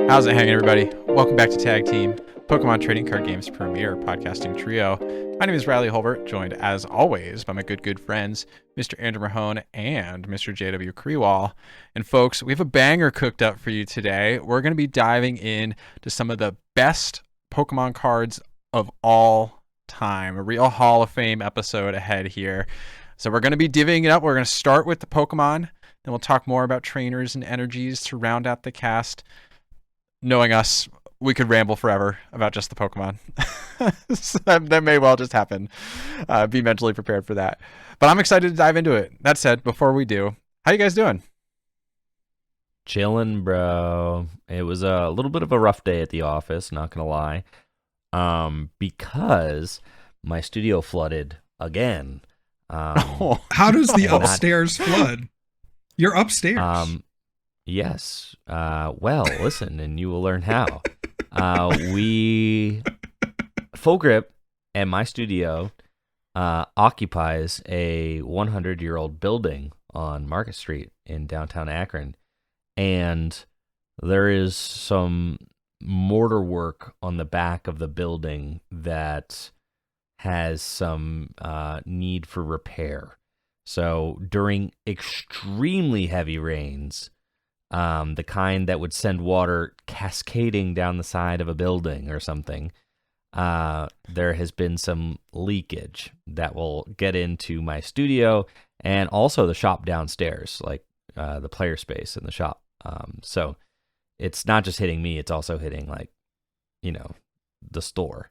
How's it hanging, everybody? Welcome back to Tag Team, Pokemon Trading Card Game's premier podcasting trio. My name is Riley Hulbert, joined as always by my good friends, Mr. Andrew Mahone and Mr. JW Kriewall. And folks, we have a banger cooked up for you today. We're going to be diving in to some of the best Pokemon cards of all time. A real Hall of Fame episode ahead here. So we're going to be divvying it up. We're going to start with the Pokemon, then we'll talk more about trainers and energies to round out the cast. Knowing us, we could ramble forever about just the Pokemon. So that may well just happen. Be mentally prepared for that. But I'm excited to dive into it. That said, before we do, how you guys doing? Chilling, bro. It was a little bit of a rough day at the office, not gonna lie. Because my studio flooded again. How does the upstairs flood? You're upstairs. Yes. Well, listen, and you will learn how. Full Grip and my studio occupies a 100-year-old building on Market Street in downtown Akron. And there is some mortar work on the back of the building that has some need for repair. So during extremely heavy rains, the kind that would send water cascading down the side of a building or something, there has been some leakage that will get into my studio and also the shop downstairs, like the player space in the shop. So it's not just hitting me, it's also hitting, like, the store.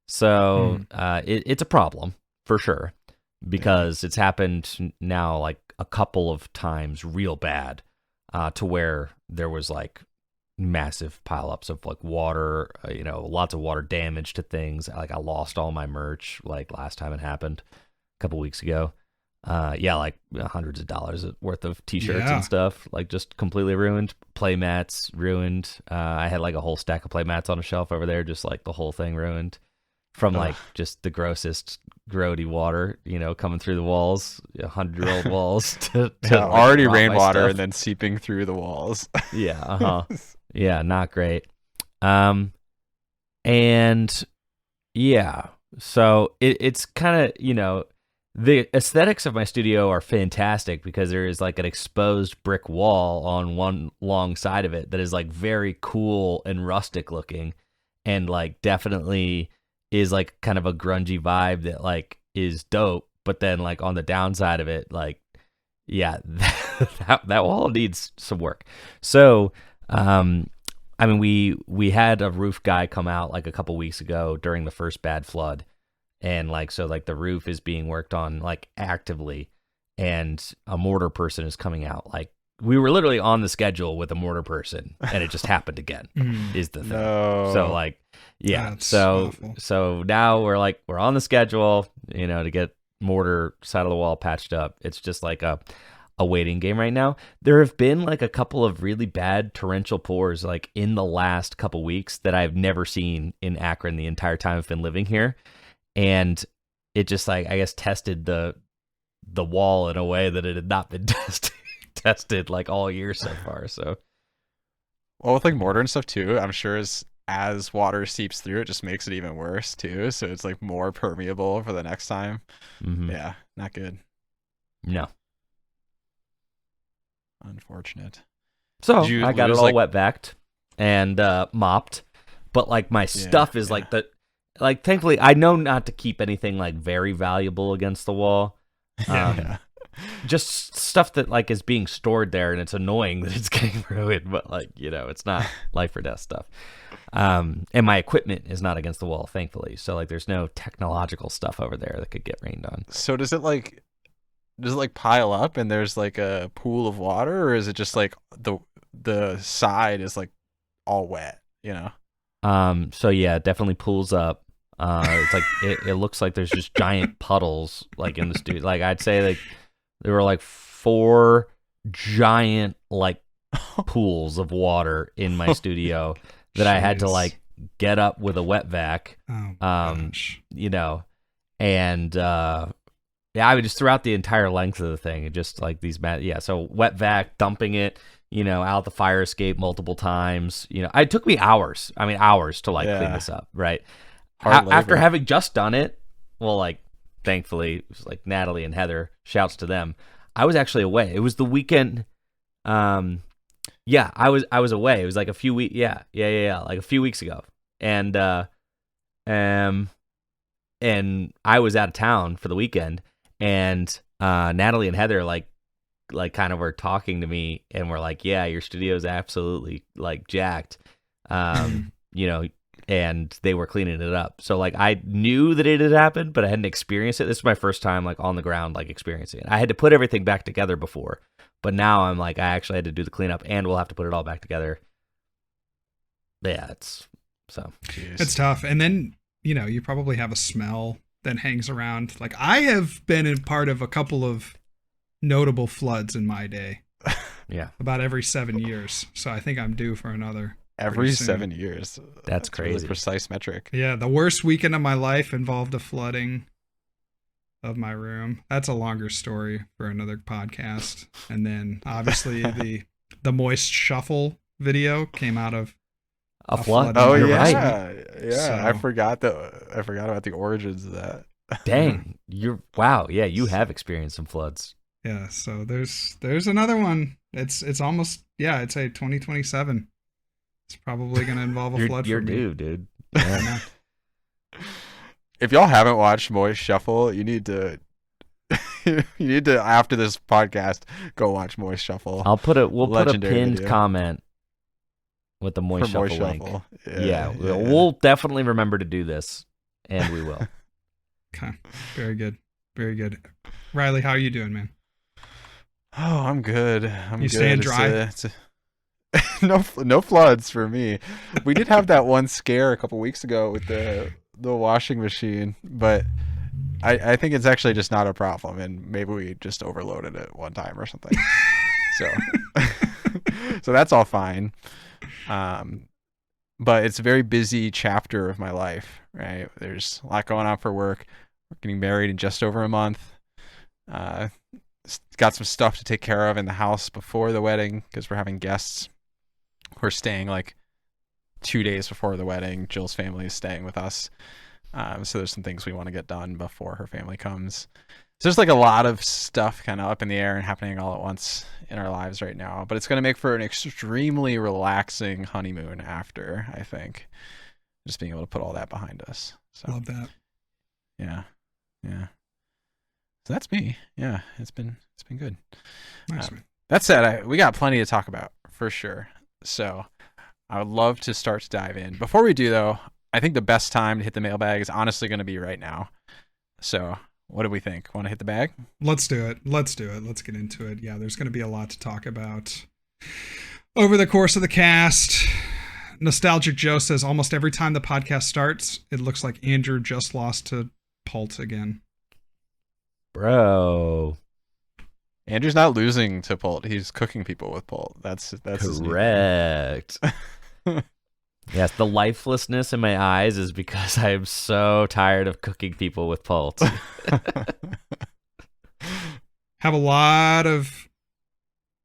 So it's a problem for sure, because it's happened now like a couple of times real bad. To where there was like massive pileups of like water, lots of water damage to things. Like I lost all my merch like last time it happened a couple weeks ago. Like hundreds of dollars worth of t-shirts and stuff, like just completely ruined. Play mats ruined. I had like a whole stack of play mats on a shelf over there, just like the whole thing ruined from like just the grossest grody water, coming through the walls, 100-year-old walls to already rainwater and then seeping through the walls. Yeah, yeah, not great. So it's kind of, the aesthetics of my studio are fantastic because there is like an exposed brick wall on one long side of it that is like very cool and rustic looking, and like definitely is like kind of a grungy vibe that like is dope. But then like on the downside of it, like, yeah, that wall needs some work. So, we had a roof guy come out like a couple weeks ago during the first bad flood. And like, so like the roof is being worked on like actively, and a mortar person is coming out. Like we were literally on the schedule with a mortar person, and it just happened again is the thing. No. So like, yeah. That's awful. So now we're on the schedule, to get mortar side of the wall patched up. It's just like a waiting game right now. There have been like a couple of really bad torrential pours like in the last couple weeks that I've never seen in Akron the entire time I've been living here. And it just like, I guess, tested the wall in a way that it had not been tested like all year so far. So, well, with like mortar and stuff too, I'm sure as water seeps through, it just makes it even worse too. So it's like more permeable for the next time. Mm-hmm. Yeah, not good. No. Unfortunate. So I got it all wet vacked and mopped, but like my stuff is like the. Like, thankfully, I know not to keep anything, like, very valuable against the wall. Just stuff that, like, is being stored there, and it's annoying that it's getting ruined, but, like, it's not life or death stuff. And my equipment is not against the wall, thankfully. So, like, there's no technological stuff over there that could get rained on. So does it pile up, and there's, like, a pool of water, or is it just, like, the side is, like, all wet, So, yeah, it definitely pools up. It's like it looks like there's just giant puddles like in the studio. Like I'd say like there were like 4 giant like pools of water in my studio that I had to like get up with a wet vac. Gosh. And I would just throughout the entire length of the thing, just like these so wet vac, dumping it, out the fire escape multiple times. It took me hours. I mean, hours to clean this up, right? After having just done it, well, thankfully, it was Natalie and Heather, shouts to them. I was actually away. It was the weekend. I was away. It was a few weeks. Yeah, like a few weeks ago. And I was out of town for the weekend, and Natalie and Heather kind of were talking to me, and were like, "Yeah, your studio's absolutely jacked," and they were cleaning it up. So I knew that it had happened, but I hadn't experienced it. This was my first time on the ground experiencing it. I had to put everything back together before, but now I'm I actually had to do the cleanup, and we'll have to put it all back together. Yeah, it's tough. And then you probably have a smell that hangs around. I have been in part of a couple of notable floods in my day. Yeah, about every 7 years. So I think I'm due for another. Every 7 years. That's crazy. A really precise metric. Yeah, the worst weekend of my life involved a flooding of my room. That's a longer story for another podcast. And then obviously the moist shuffle video came out of a flood. Oh yeah, right. So, I forgot about the origins of that. Dang, you have experienced some floods. Yeah, so there's another one. It's almost I'd say 2027. It's probably going to involve a flood. You're due, dude. Yeah. If y'all haven't watched Moist Shuffle, you need to after this podcast go watch Moist Shuffle. We'll put a pinned comment with the Moist Shuffle link. We'll definitely remember to do this, and we will. Okay, very good, very good. Riley, how are you doing, man? Oh, I'm good. You staying dry? No floods for me. We did have that one scare a couple weeks ago with the washing machine, but I think it's actually just not a problem, and maybe we just overloaded it one time or something. So that's all fine. But it's a very busy chapter of my life, right? There's a lot going on for work. We're getting married in just over a month. Got some stuff to take care of in the house before the wedding because we're having guests. We're staying 2 days before the wedding. Jill's family is staying with us. So there's some things we want to get done before her family comes. So there's a lot of stuff kind of up in the air and happening all at once in our lives right now. But it's going to make for an extremely relaxing honeymoon after, I think. Just being able to put all that behind us. So love that. Yeah. So that's me. Yeah, it's been good. Nice. That said, we got plenty to talk about for sure. So I would love to start to dive in. Before we do, though, I think the best time to hit the mailbag is honestly going to be right now. So what do we think? Want to hit the bag? Let's do it. Let's get into it. Yeah, there's going to be a lot to talk about over the course of the cast. Nostalgic Joe says, almost every time the podcast starts, it looks like Andrew just lost to Pult again. Bro. Andrew's not losing to Pult. He's cooking people with Pult. That's correct. Yes, the lifelessness in my eyes is because I am so tired of cooking people with Pult. Have a lot of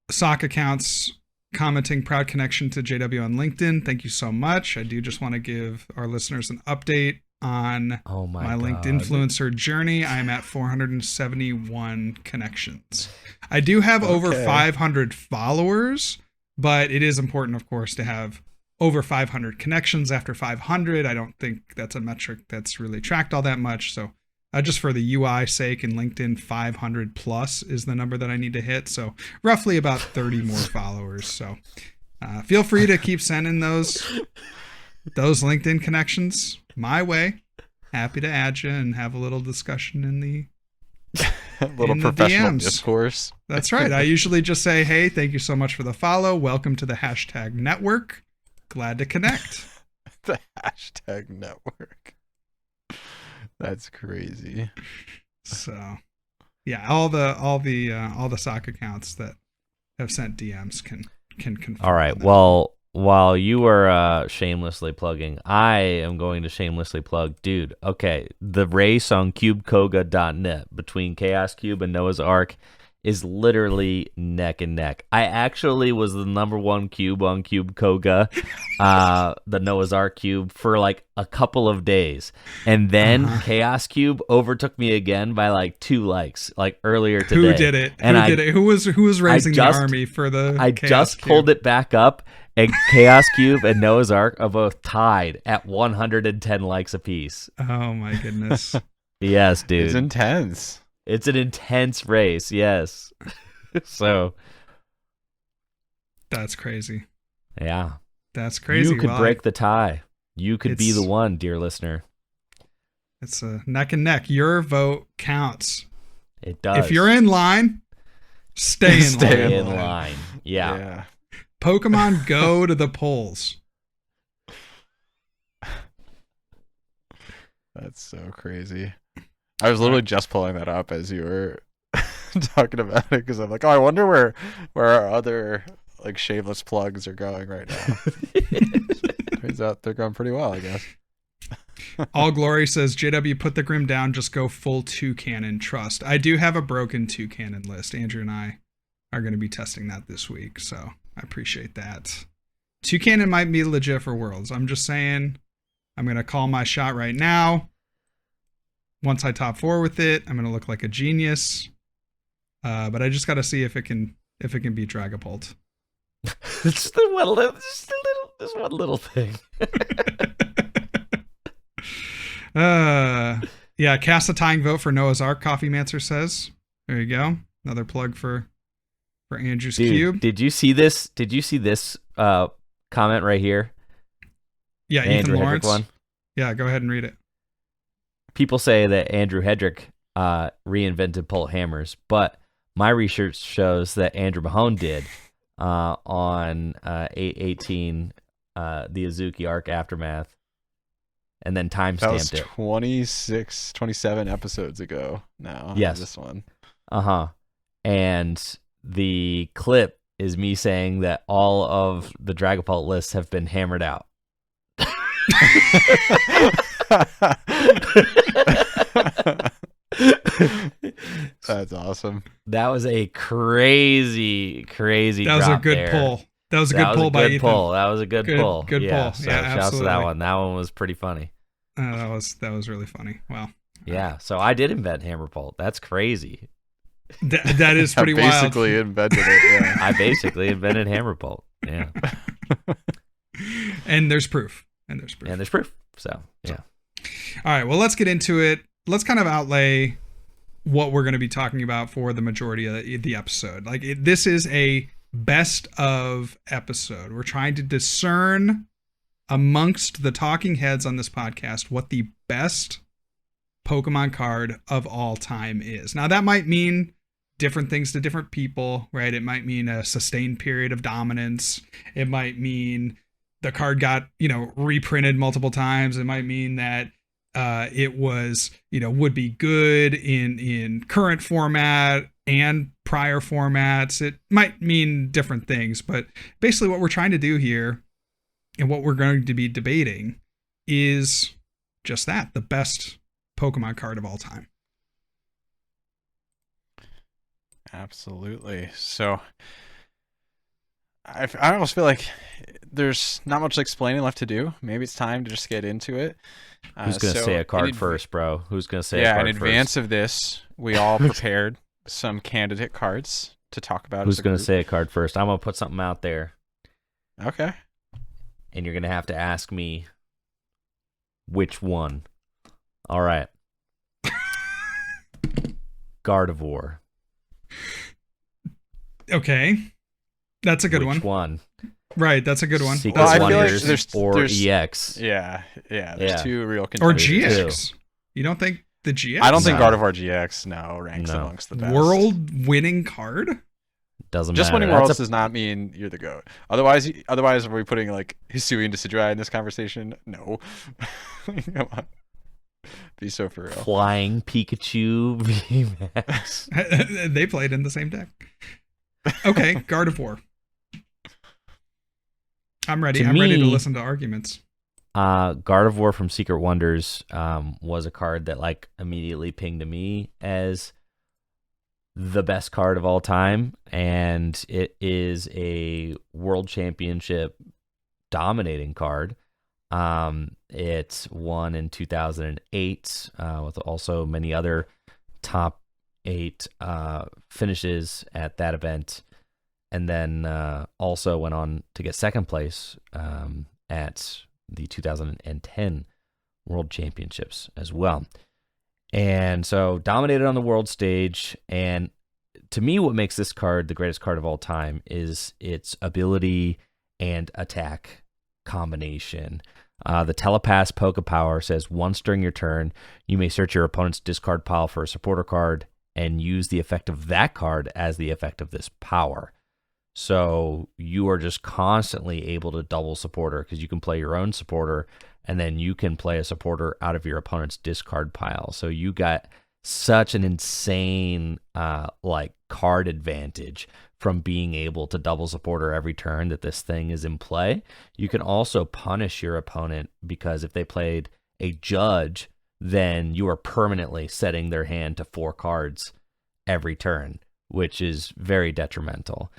sock accounts commenting proud connection to JW on LinkedIn. Thank you so much. I do just want to give our listeners an update on my LinkedIn influencer journey. I am at 471 connections. I do have over 500 followers, but it is important, of course, to have over 500 connections after 500. I don't think that's a metric that's really tracked all that much. So just for the UI sake in LinkedIn, 500 plus is the number that I need to hit. So roughly about 30 more followers. So feel free to keep sending those LinkedIn connections my way. Happy to add you and have a little discussion in the professional DMs. Discourse. That's right. I usually just say, hey, thank you so much for the follow. Welcome to the hashtag network. Glad to connect. The hashtag network. That's crazy. So, yeah, all the sock accounts that have sent DMs can confirm. All right. Well, while you were shamelessly plugging, I am going to shamelessly plug, dude. Okay, the race on CubeKoga.net between Chaos Cube and Noah's Ark is literally neck and neck. I actually was the number 1 cube on Cube Koga, the Noah's Ark cube, for like a couple of days. And then Chaos Cube overtook me again by like 2 likes, like earlier today. Who did it? Who was raising the army for the I Chaos just Cube? pulled it back up, and Chaos Cube and Noah's Ark are both tied at 110 likes apiece. Oh my goodness. Yes, dude. It's intense. It's an intense race, yes. So that's crazy. yeah. That's crazy. You could break the tie. You could be the one, dear listener. It's a neck and neck. Your vote counts. It does. If you're in line, stay in line. Yeah. Pokemon go to the polls. That's so crazy. I was literally just pulling that up as you were talking about it, because I'm like, oh, I wonder where our other like shameless plugs are going right now. Turns out they're going pretty well, I guess. All Glory says, JW, put the Grim down, just go full 2-cannon trust. I do have a broken 2-cannon list. Andrew and I are going to be testing that this week, so I appreciate that. 2-cannon might be legit for Worlds. I'm just saying, I'm going to call my shot right now. Once I top 4 with it, I'm going to look like a genius. But I just got to see if it can beat Dragapult. Just one little thing. Yeah, cast a tying vote for Noah's Ark, Coffee Mancer says. There you go. Another plug for Andrew's Cube. Did you see this? Comment right here? Yeah, the Ethan Andrew Lawrence. Hedrick one. Yeah, go ahead and read it. People say that Andrew Hedrick reinvented pullet hammers, but my research shows that Andrew Mahone did on 8/18, the Azuki Arc Aftermath, and then timestamped it. That was 27 episodes ago now. Yes. This one. And the clip is me saying that all of the Dragapult lists have been hammered out. That's awesome. That was a crazy That was a good there. pull. That was a good pull by Ethan. That was a good pull. Good pull. So Yeah, shouts absolutely. to that one. That one was pretty funny. That was really funny. Wow. Yeah. So I did invent hammer pult. That's crazy. That is pretty I wild. basically invented it. Yeah. I basically invented hammer pult. Yeah. And there's proof. And there's proof. So yeah. All right. Well, let's get into it. Let's kind of outlay what we're going to be talking about for the majority of the episode. This is a best of episode. We're trying to discern amongst the talking heads on this podcast what the best Pokemon card of all time is. Now, that might mean different things to different people, right? It might mean a sustained period of dominance. It might mean the card got, reprinted multiple times. It might mean that it was, would be good in current format and prior formats. It might mean different things, but basically what we're trying to do here and what we're going to be debating is just that, the best Pokemon card of all time. Absolutely. So I almost feel like there's not much explaining left to do. Maybe it's time to just get into it. Who's going to say a card first, bro? Who's going to say a card first? Yeah, in advance of this, we all prepared some candidate cards to talk about. Who's going to say a card first? I'm going to put something out there. Okay. And you're going to have to ask me which one. All right. Gardevoir. Okay. That's a good Which one. one? Right, that's a good one. Secret I feel Wonders like there's EX. Yeah. There's two real Or contenders. GX. You don't think the GX? I don't think No. Gardevoir GX ranks amongst the best. World winning card? Doesn't Just matter. winning worlds does not mean you're the GOAT. Otherwise, are we putting like Hisui and Decidueye in this conversation? No. Come on. Be so for real. Flying Pikachu VMAX. They played in the same deck. Okay, Gardevoir. I'm ready. I'm ready to listen to arguments. Gardevoir from Secret Wonders was a card that immediately pinged to me as the best card of all time, and it is a World Championship dominating card. It won in 2008 with also many other top 8 finishes at that event, and then also went on to get second place at the 2010 World Championships as well. And so dominated on the world stage. And to me, what makes this card the greatest card of all time is its ability and attack combination. The Telepass Poke Power says once during your turn, you may search your opponent's discard pile for a supporter card and use the effect of that card as the effect of this power. So you are just constantly able to double supporter because you can play your own supporter and then you can play a supporter out of your opponent's discard pile. So you got such an insane card advantage from being able to double supporter every turn that this thing is in play. You can also punish your opponent because if they played a judge, then you are permanently setting their hand to 4 cards every turn, which is very detrimental.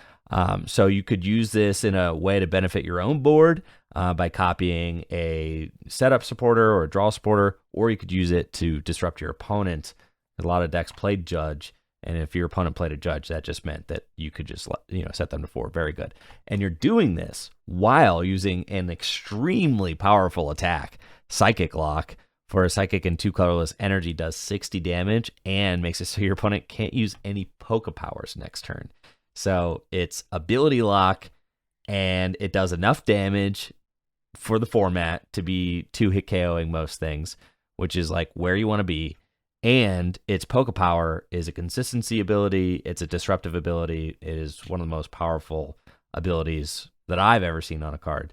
So you could use this in a way to benefit your own board by copying a setup supporter or a draw supporter, or you could use it to disrupt your opponent. A lot of decks played judge, and if your opponent played a judge, that just meant that you could just set them to 4. Very good. And you're doing this while using an extremely powerful attack, Psychic Lock. For a psychic and 2 colorless energy, does 60 damage and makes it so your opponent can't use any Poke Powers next turn. So it's ability lock, and it does enough damage for the format to be 2-hit KOing most things, which is like where you want to be. And its Poke Power is a consistency ability. It's a disruptive ability. It is one of the most powerful abilities that I've ever seen on a card.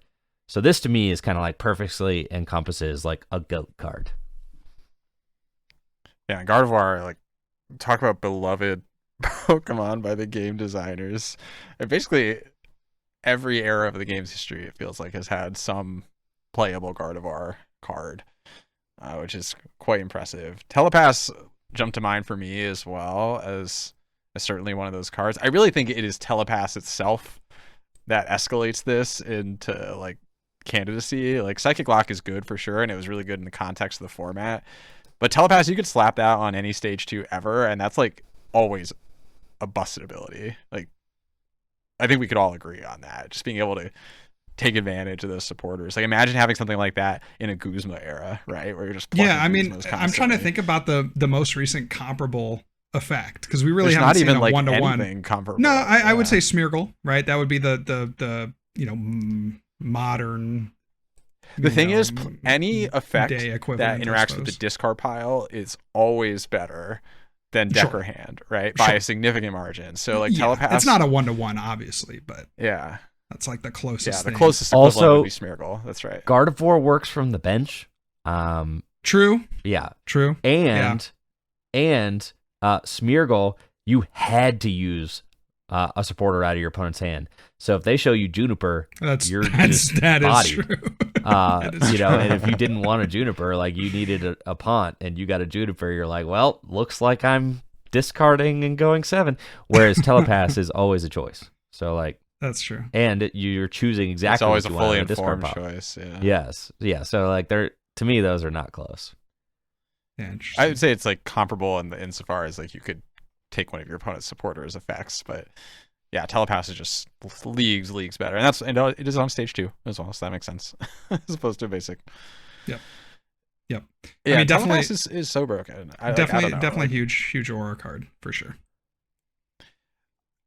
So this to me is kind of like perfectly encompasses like a GOAT card. Yeah, Gardevoir, like, talk about beloved Pokemon by the game designers. And basically, every era of the game's history, it feels like, has had some playable Gardevoir card, which is quite impressive. Telepass jumped to mind for me as well as certainly one of those cards. I really think it is Telepass itself that escalates this into like candidacy. Like Psychic Lock is good for sure, and it was really good in the context of the format. But Telepass, you could slap that on any stage 2 ever, and that's like always a busted ability. Like, I think we could all agree on that. Just being able to take advantage of those supporters. Like, imagine having something like that in a Guzma era, right? Where you're just I'm trying to think about the most recent comparable effect, because we really There's haven't not seen even a like one-to-one anything comparable. No, I would say Smeargle, right? That would be the modern. The thing is, any effect that equivalent, interacts with the discard pile is always better than deck or hand, right? By a significant margin. So like Telepass, it's not a 1-to-1, obviously, but yeah, that's like the closest. Yeah, the closest equivalent would be Smeargle. That's right. Gardevoir works from the bench. True. Yeah. True. And Smeargle, you had to use a supporter out of your opponent's hand. So if they show you Juniper, that is true. And if you didn't want a Juniper, like you needed a Pont and you got a Juniper, you're like, well, looks like I'm discarding and going 7. Whereas Telepass is always a choice. So like that's true. And you're choosing exactly. It's always what a you fully want informed choice. Yeah. Yes. Yeah. So like to me, those are not close. Yeah, interesting. I would say it's like comparable insofar as like you could take one of your opponent's supporters effects, but yeah, Telepass is just leagues better, and it is on stage 2 as well, so that makes sense as opposed to a basic. Yep. Yeah, I mean, definitely Telepass is so broken. Definitely huge aura card for sure.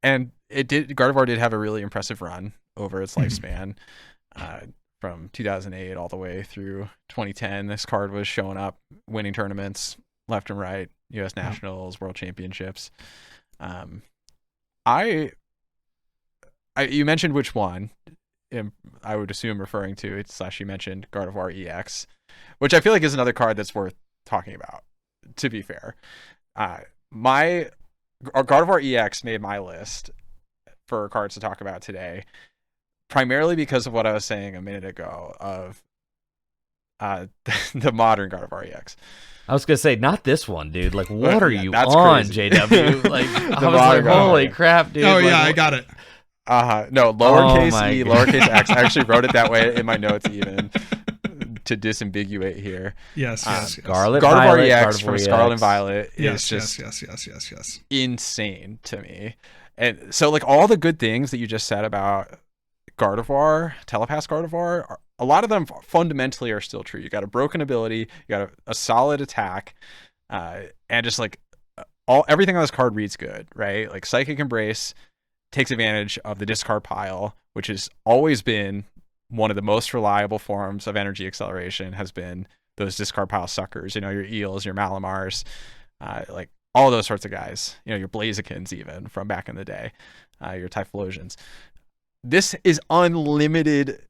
And Gardevoir did have a really impressive run over its lifespan, from 2008 all the way through 2010. This card was showing up, winning tournaments left and right, U.S. Nationals, World Championships. You mentioned which one. I would assume referring to it, / you mentioned Gardevoir EX, which I feel like is another card that's worth talking about, to be fair. My Gardevoir EX made my list for cards to talk about today, primarily because of what I was saying a minute ago of the modern Gardevoir EX. I was gonna say not this one, dude. Like, what are you that's on, crazy. JW? Like, I was modern like, holy Gardevoir. crap, dude. Oh like, yeah, I got it. No, lowercase my e, God. lowercase x. I actually wrote it that way in my notes even to disambiguate here. Yes. Scarlet Gardevoir Violet, EX Gardevoir from EX. Scarlet and Violet is Yes. just Yes. insane to me. And so like all the good things that you just said about Gardevoir, Telepass Gardevoir, a lot of them fundamentally are still true. You got a broken ability, you got a solid attack, and just like everything on this card reads good, right? Like Psychic Embrace takes advantage of the discard pile, which has always been one of the most reliable forms of energy acceleration, has been those discard pile suckers, your Eels, your Malamars, like all those sorts of guys, your Blazikins even from back in the day, your Typhlosions. This is unlimited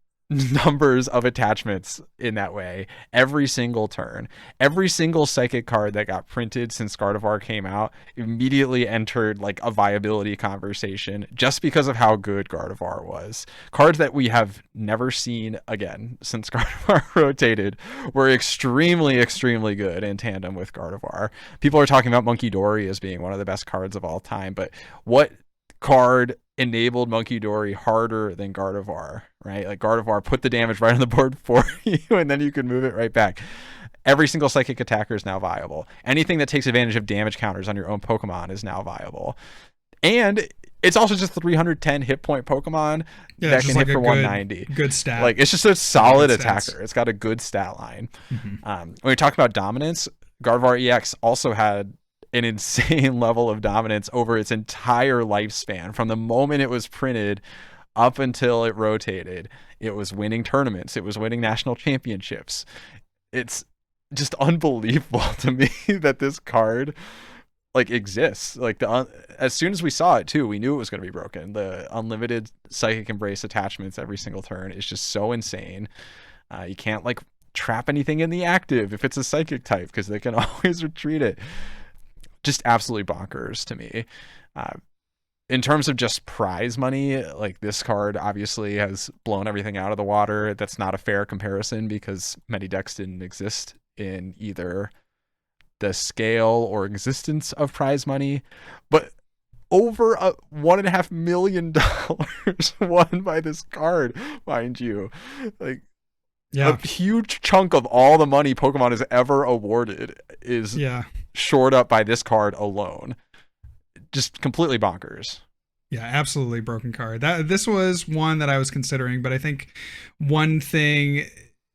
numbers of attachments in that way every single turn. Every single psychic card that got printed since Gardevoir came out immediately entered like a viability conversation just because of how good Gardevoir was. Cards that we have never seen again since Gardevoir rotated were extremely good in tandem with Gardevoir. People are talking about Monkey Dory as being one of the best cards of all time, but what card enabled Monkey Dory harder than Gardevoir, right? Like Gardevoir put the damage right on the board for you, and then you can move it right back. Every single psychic attacker is now viable. Anything that takes advantage of damage counters on your own Pokemon is now viable. And it's also just 310 hit point Pokemon that can hit for 190. Good stat. Like it's just a solid Good attacker. stats. It's got a good stat line. Mm-hmm. When we talk about dominance, Gardevoir EX also had an insane level of dominance over its entire lifespan. From the moment it was printed up until it rotated, it was winning tournaments, it was winning national championships. It's just unbelievable to me that this card like exists. Like as soon as we saw it too, we knew it was going to be broken. The unlimited Psychic Embrace attachments every single turn is just so insane. You can't like trap anything in the active if it's a psychic type because they can always retreat it. Just absolutely bonkers to me. In terms of just prize money, like this card obviously has blown everything out of the water. That's not a fair comparison because many decks didn't exist in either the scale or existence of prize money, but over $1.5 million won by this card, mind you. Like, yeah, a huge chunk of all the money Pokemon has ever awarded is shored up by this card alone. Just completely bonkers. Yeah, absolutely broken card. This was one that I was considering, but I think one thing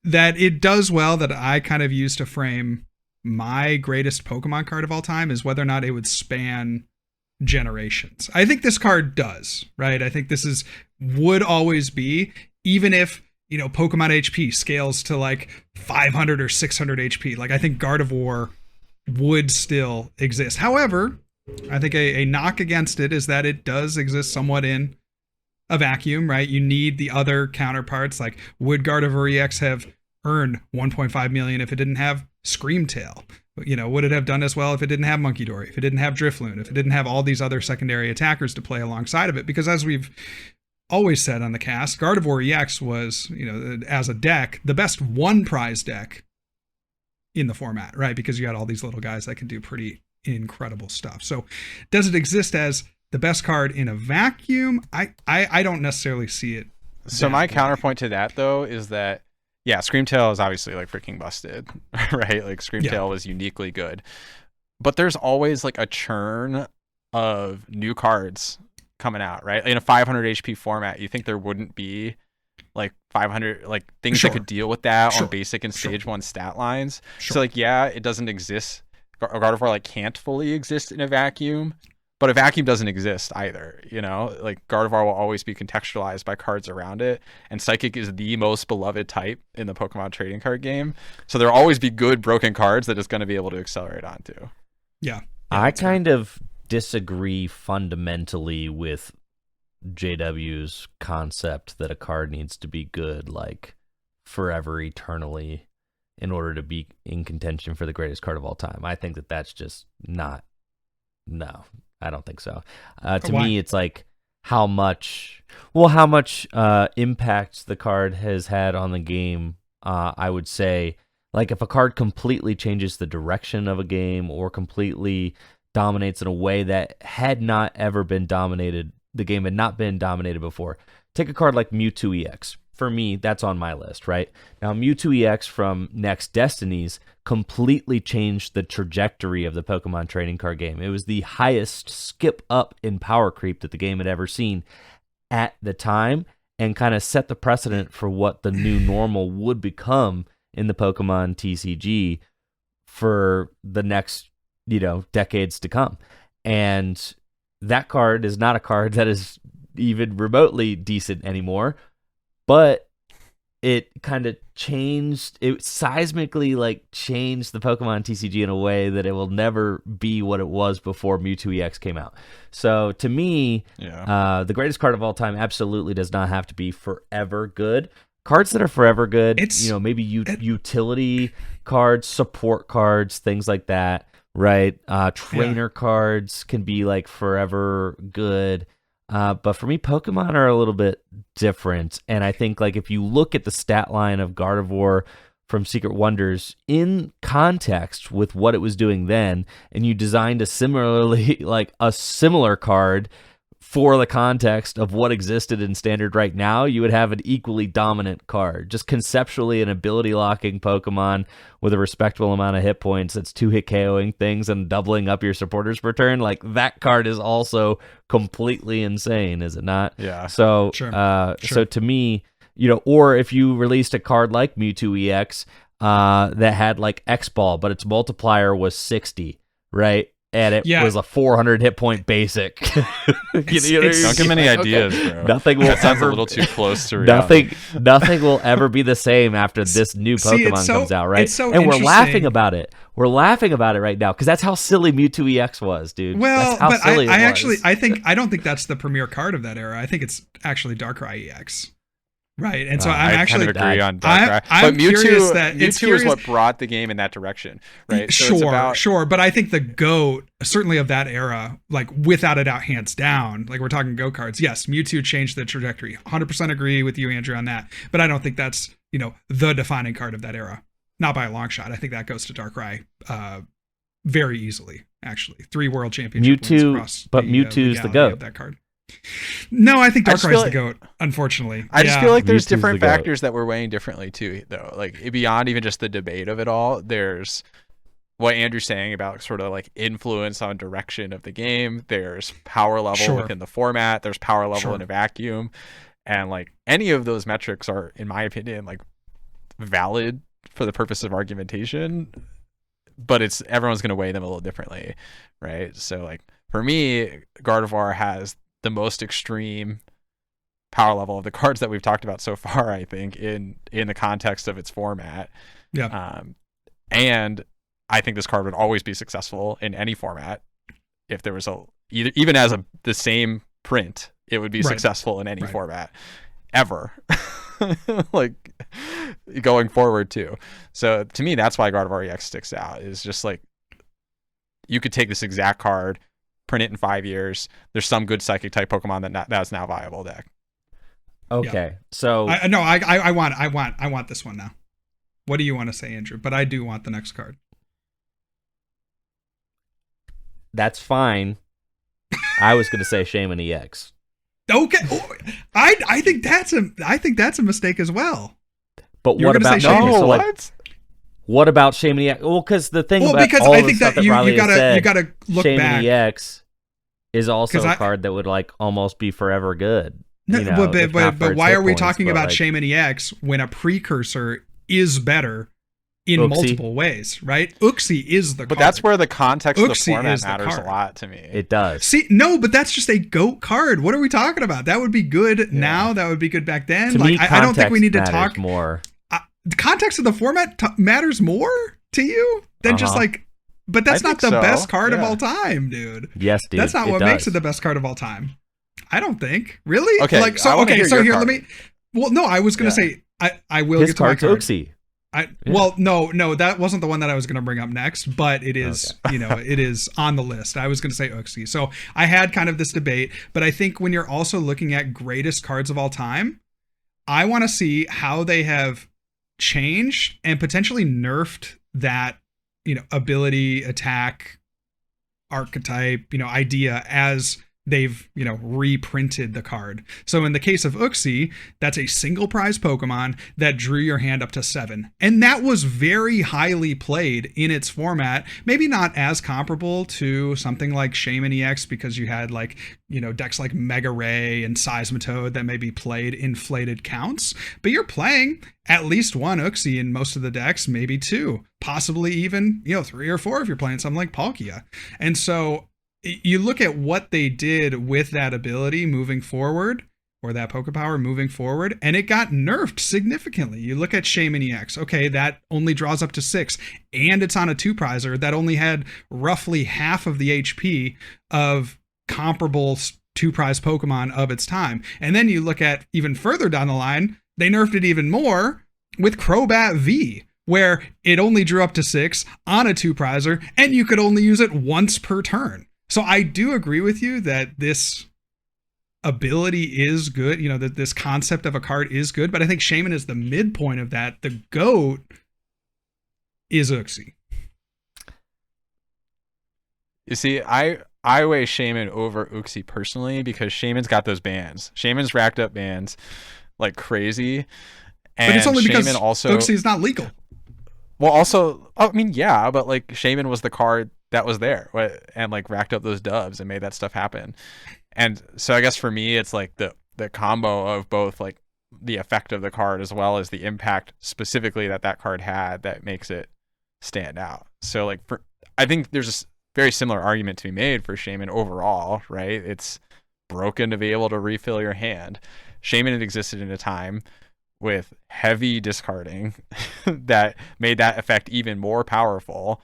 that it does well that I kind of use to frame my greatest Pokemon card of all time is whether or not it would span generations. I think this card does, right? I think this would always be, even if Pokemon HP scales to like 500 or 600 HP. Like I think Gardevoir would still exist. However, I think a knock against it is that it does exist somewhat in a vacuum, right? You need the other counterparts. Like would Gardevoir EX have earned 1.5 million if it didn't have Screamtail? Would it have done as well if it didn't have Monkey Dory, if it didn't have Drifloon, if it didn't have all these other secondary attackers to play alongside of it? Because as we've always said on the cast, Gardevoir EX was, as a deck, the best one prize deck in the format, right? Because you got all these little guys that can do pretty incredible stuff. So does it exist as the best card in a vacuum? I don't necessarily see it. So my counterpoint to that though is that Screamtail is obviously like freaking busted, right? Like Screamtail was uniquely good. But there's always like a churn of new cards coming out, right? In a 500 HP format, you think there wouldn't be like 500 like things that could deal with that on basic and stage 1 stat lines. So like it doesn't exist. Gardevoir like can't fully exist in a vacuum, but a vacuum doesn't exist either. Like Gardevoir will always be contextualized by cards around it, and Psychic is the most beloved type in the Pokemon trading card game. So there'll always be good broken cards that it's going to be able to accelerate onto. Yeah, I kind of disagree fundamentally with JW's concept that a card needs to be good like forever, eternally, in order to be in contention for the greatest card of all time. I think that's just not. No, I don't think so. To me, it's like how much impact the card has had on the game. I would say Like if a card completely changes the direction of a game or completely dominates in a way that had not ever been dominated, the game had not been dominated before. Take a card like Mewtwo EX. For me, that's on my list, right? Now, Mewtwo EX from Next Destinies completely changed the trajectory of the Pokemon trading card game. It was the highest skip up in power creep that the game had ever seen at the time, and kind of set the precedent for what the new normal would become in the Pokemon TCG for the next, decades to come. And that card is not a card that is even remotely decent anymore, but it kind of seismically changed the Pokemon TCG in a way that it will never be what it was before Mewtwo EX came out. So to me, the greatest card of all time absolutely does not have to be forever good. Cards that are forever good, maybe utility cards, support cards, things like that, right? Trainer cards can be forever good. But for me, Pokemon are a little bit different. And I think if you look at the stat line of Gardevoir from Secret Wonders in context with what it was doing then, and you designed a similar card for the context of what existed in Standard right now, you would have an equally dominant card. Just conceptually, an ability locking Pokemon with a respectable amount of hit points that's 2-hit KOing things and doubling up your supporters per turn. That card is also completely insane, is it not? Yeah. So, Sure. So to me, or if you released a card like Mewtwo EX that had X-Ball, but its multiplier was 60, right? And it was a 400 hit point basic. Don't give many ideas, bro. Nothing will that sounds ever, a little too close to reality. Nothing will ever be the same after this new Pokemon comes out, right? And we're laughing about it. We're laughing about it right now because that's how silly Mewtwo EX was, dude. Well, that's how but silly I it actually, was. I don't think that's the premier card of that era. I think it's actually Darkrai EX. Right, and so I actually kind of agree on Darkrai. I'm But Mewtwo, that Mewtwo is what brought the game in that direction, right? So Sure, but I think the GOAT, certainly of that era, without a doubt, hands down, we're talking GOAT cards. Yes, Mewtwo changed the trajectory. 100% agree with you, Andrew, on that. But I don't think that's the defining card of that era. Not by a long shot. I think that goes to Darkrai very easily. Actually, 3 world championship wins across Mewtwo's the GOAT of that card. No, I think Darkrai's the GOAT, unfortunately. I just feel like there's Mewtwo's different the GOAT. factors that we're weighing differently too, though. Beyond even just the debate of it all, there's what Andrew's saying about sort of influence on direction of the game. There's power level within the format. There's power level in a vacuum. And any of those metrics are, in my opinion, valid for the purpose of argumentation, but everyone's going to weigh them a little differently, right? So for me, Gardevoir has the most extreme power level of the cards that we've talked about so far, I think, in the context of its format. Yeah. And I think this card would always be successful in any format. If there was even as the same print, it would be successful in any format ever. Going forward too. So to me, that's why Gardevoir EX sticks out. Is just you could take this exact card, print it in 5 years. There's some good psychic type Pokemon that's now viable deck. Okay, so I want this one now. What do you want to say, Andrew? But I do want the next card. That's fine. I was going to say Shaman EX. Okay, I think that's a mistake as well. But what about what? What about Shaman EX? Well, because the thing about because all I the think stuff that you gotta look Shaman back. EX is also a card that would almost be forever good. No, but why are we talking about Shaman EX when a precursor is better in Uxie. Multiple ways, right? Uxie is the card. But that's where the context of the Uxie format is the matters a card. lot to me. It does. See, no, but that's just a GOAT card. What are we talking about? That would be good now. That would be good back then. To me, I don't think we need to talk more. The context of the format matters more to you than just but that's not the best card of all time, dude. Yes, dude. That's not what does. makes it the best card of all time. I don't think. Really? Okay. So here, let me. Well, no, I was gonna say I will His get to my card's card. Uxie. Well, no, that wasn't the one that I was going to bring up next, but it is, it is on the list. I was going to say Uxie. So I had kind of this debate, but I think when you're also looking at greatest cards of all time, I want to see how they have changed and potentially nerfed that, ability, attack, archetype, idea as they've, reprinted the card. So in the case of Uxie, that's a single prize Pokemon that drew your hand up to 7. And that was very highly played in its format. Maybe not as comparable to something like Shaman EX, because you had like, decks like Mega Ray and Seismitoad that maybe played inflated counts. But you're playing at least one Uxie in most of the decks, maybe 2, possibly even, 3 or 4 if you're playing something like Palkia. And so you look at what they did with that ability moving forward, or that Pokepower moving forward, and it got nerfed significantly. You look at Shaman EX, okay, that only draws up to 6, and it's on a 2-prizer that only had roughly half of the HP of comparable 2-prize Pokemon of its time. And then you look at even further down the line, they nerfed it even more with Crobat V, where it only drew up to 6 on a 2-prizer, and you could only use it once per turn. So I do agree with you that this ability is good, that this concept of a card is good, but I think Shaman is the midpoint of that. The GOAT is Uxie. You see, I weigh Shaman over Uxie personally, because Shaman's got those bans. Shaman's racked up bans like crazy. And but it's only because Shaman also, Uxie is not legal. Well, also, I mean, yeah, but like Shaman was the card that was there and like racked up those dubs and made that stuff happen. And so I guess for me, it's like the combo of both like the effect of the card as well as the impact specifically that card had that makes it stand out. So like I think there's a very similar argument to be made for Shaman overall, right? It's broken to be able to refill your hand. Shaman had existed in a time with heavy discarding that made that effect even more powerful.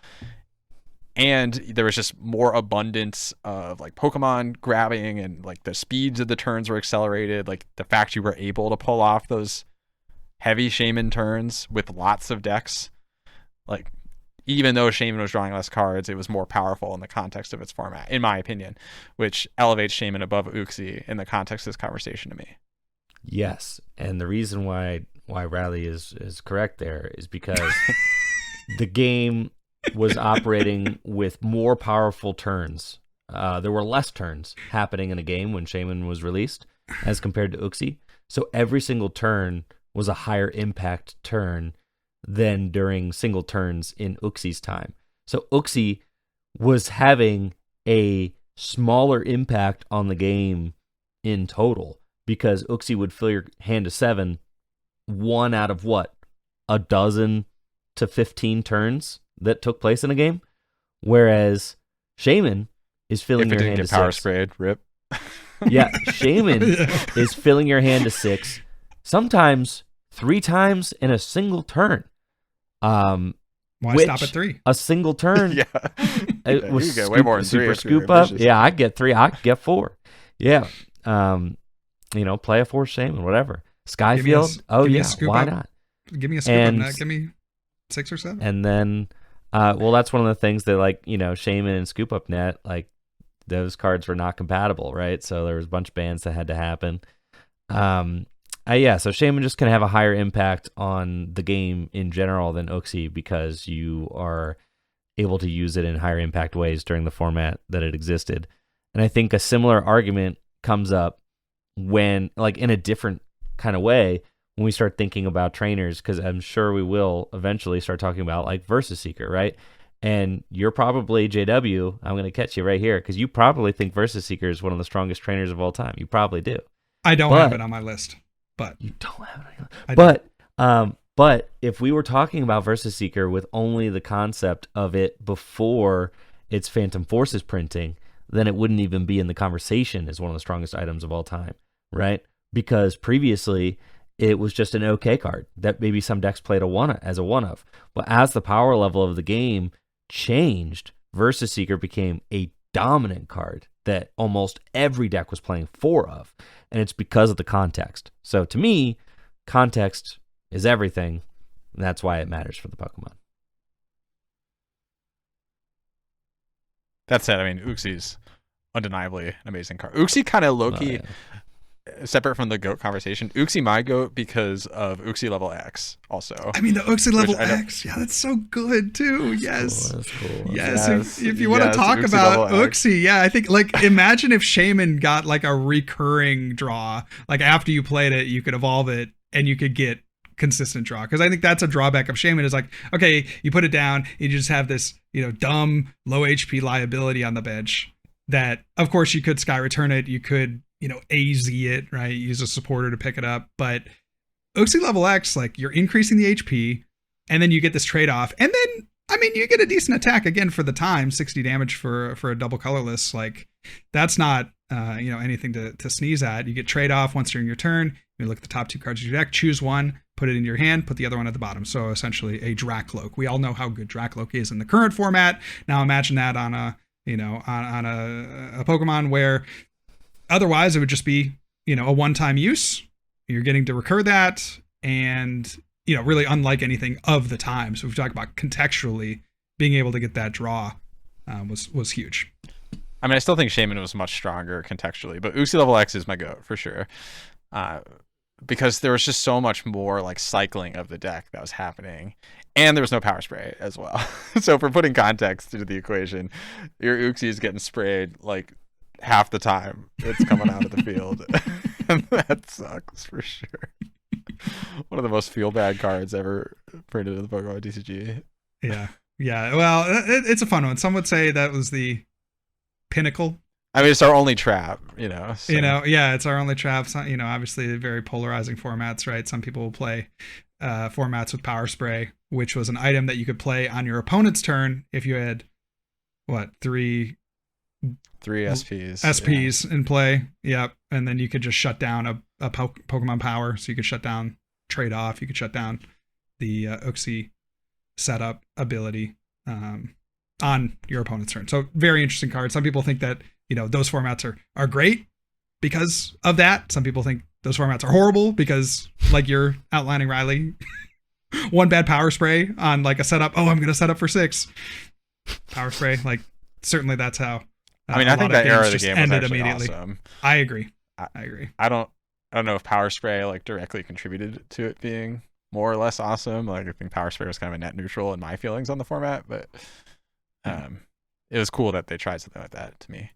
And there was just more abundance of like Pokemon grabbing, and like the speeds of the turns were accelerated. Like the fact you were able to pull off those heavy Shaman turns with lots of decks, like even though Shaman was drawing less cards, it was more powerful in the context of its format, in my opinion, which elevates Shaman above Uxie in the context of this conversation to me. Yes, and the reason why Riley is correct there is because the game was operating with more powerful turns. There were less turns happening in a game when Shaman was released as compared to Uxie. So every single turn was a higher impact turn than during single turns in Uxie's time. So Uxie was having a smaller impact on the game in total, because Uxie would fill your hand to 7 1 out of what? A dozen to 15 turns that took place in a game, whereas Shaman is filling your hand to 6. Power sprayed, rip. Yeah, Shaman is filling your hand to 6, sometimes 3 times in a single turn. Why stop at 3? A single turn. Yeah, It was you get way more than 3 super if you're scoop up. ambitious. Yeah, I get 3. I get 4. Yeah, play a 4 Shaman, whatever. Skyfield. Why not? Give me a scoop up net. Give me 6 or 7. And then, that's one of the things that, like, Shaman and Scoop Up Net, like, those cards were not compatible, right? So there was a bunch of bans that had to happen. So Shaman just can have a higher impact on the game in general than Uxie, because you are able to use it in higher impact ways during the format that it existed. And I think a similar argument comes up when, like, in a different kind of way, when we start thinking about trainers, because I'm sure we will eventually start talking about like Versus Seeker, right? And you're probably, JW, I'm going to catch you right here, because you probably think Versus Seeker is one of the strongest trainers of all time. You probably do. I don't have it on my list, but you don't have it on your list. But if we were talking about Versus Seeker with only the concept of it before its Phantom Forces printing, then it wouldn't even be in the conversation as one of the strongest items of all time, right? Because previously it was just an okay card that maybe some decks played as a one of. But as the power level of the game changed, Versus Seeker became a dominant card that almost every deck was playing 4 of. And it's because of the context. So to me, context is everything. And that's why it matters for the Pokemon. That said, I mean, Uxie's undeniably an amazing card. Uxie kind of low-key... separate from the goat conversation, Uxie my goat because of Uxie level X also. I mean, the Uxie level Which I know- X, yeah, that's so good too. Yes. That's cool. Yes, Yes, if you want to yes, talk Uxie about level X. Uxie, yeah, I think like imagine if Shaman got like a recurring draw. Like after you played it, you could evolve it and you could get consistent draw. Because I think that's a drawback of Shaman is like, okay, you put it down, you just have this, dumb low HP liability on the bench that of course you could sky return it, you could, AZ it, right? Use a supporter to pick it up. But Uxie level X, like you're increasing the HP and then you get this trade-off. And then I mean, you get a decent attack again for the time, 60 damage for a double colorless. Like that's not, anything to sneeze at. You get trade off once during your turn. You look at the top 2 cards of your deck, choose one, put it in your hand, put the other one at the bottom. So essentially a Dracloak. We all know how good Dracloak is in the current format. Now imagine that on a, on a Pokemon where otherwise it would just be, a one-time use. You're getting to recur that and, really unlike anything of the time. So if we talk about contextually being able to get that draw was huge. I mean, I still think Shaman was much stronger contextually, but Uxie level X is my goat for sure. Because there was just so much more like cycling of the deck that was happening. And there was no power spray as well. So for putting context to the equation, your Uxie is getting sprayed like half the time it's coming out of the field. And that sucks for sure. One of the most feel bad cards ever printed in the Pokemon TCG. Yeah. Well, it's a fun one. Some would say that was the pinnacle. I mean, it's our only trap, so. It's our only trap. So, obviously very polarizing formats, right? Some people will play formats with power spray, which was an item that you could play on your opponent's turn if you had three SPs in play. Yep. And then you could just shut down a Pokemon power. So you could shut down trade off. You could shut down the Uxie setup ability on your opponent's turn. So very interesting card. Some people think that, those formats are great because of that. Some people think those formats are horrible because like you're outlining, Riley, one bad power spray on like a setup. Oh, I'm going to set up for 6 power spray. Like certainly that's how. I think that era of the game was ended actually immediately. awesome. I agree. I agree. I don't know if power spray like directly contributed to it being more or less awesome. Like I think power spray was kind of a net neutral in my feelings on the format, but it was cool that they tried something like that to me.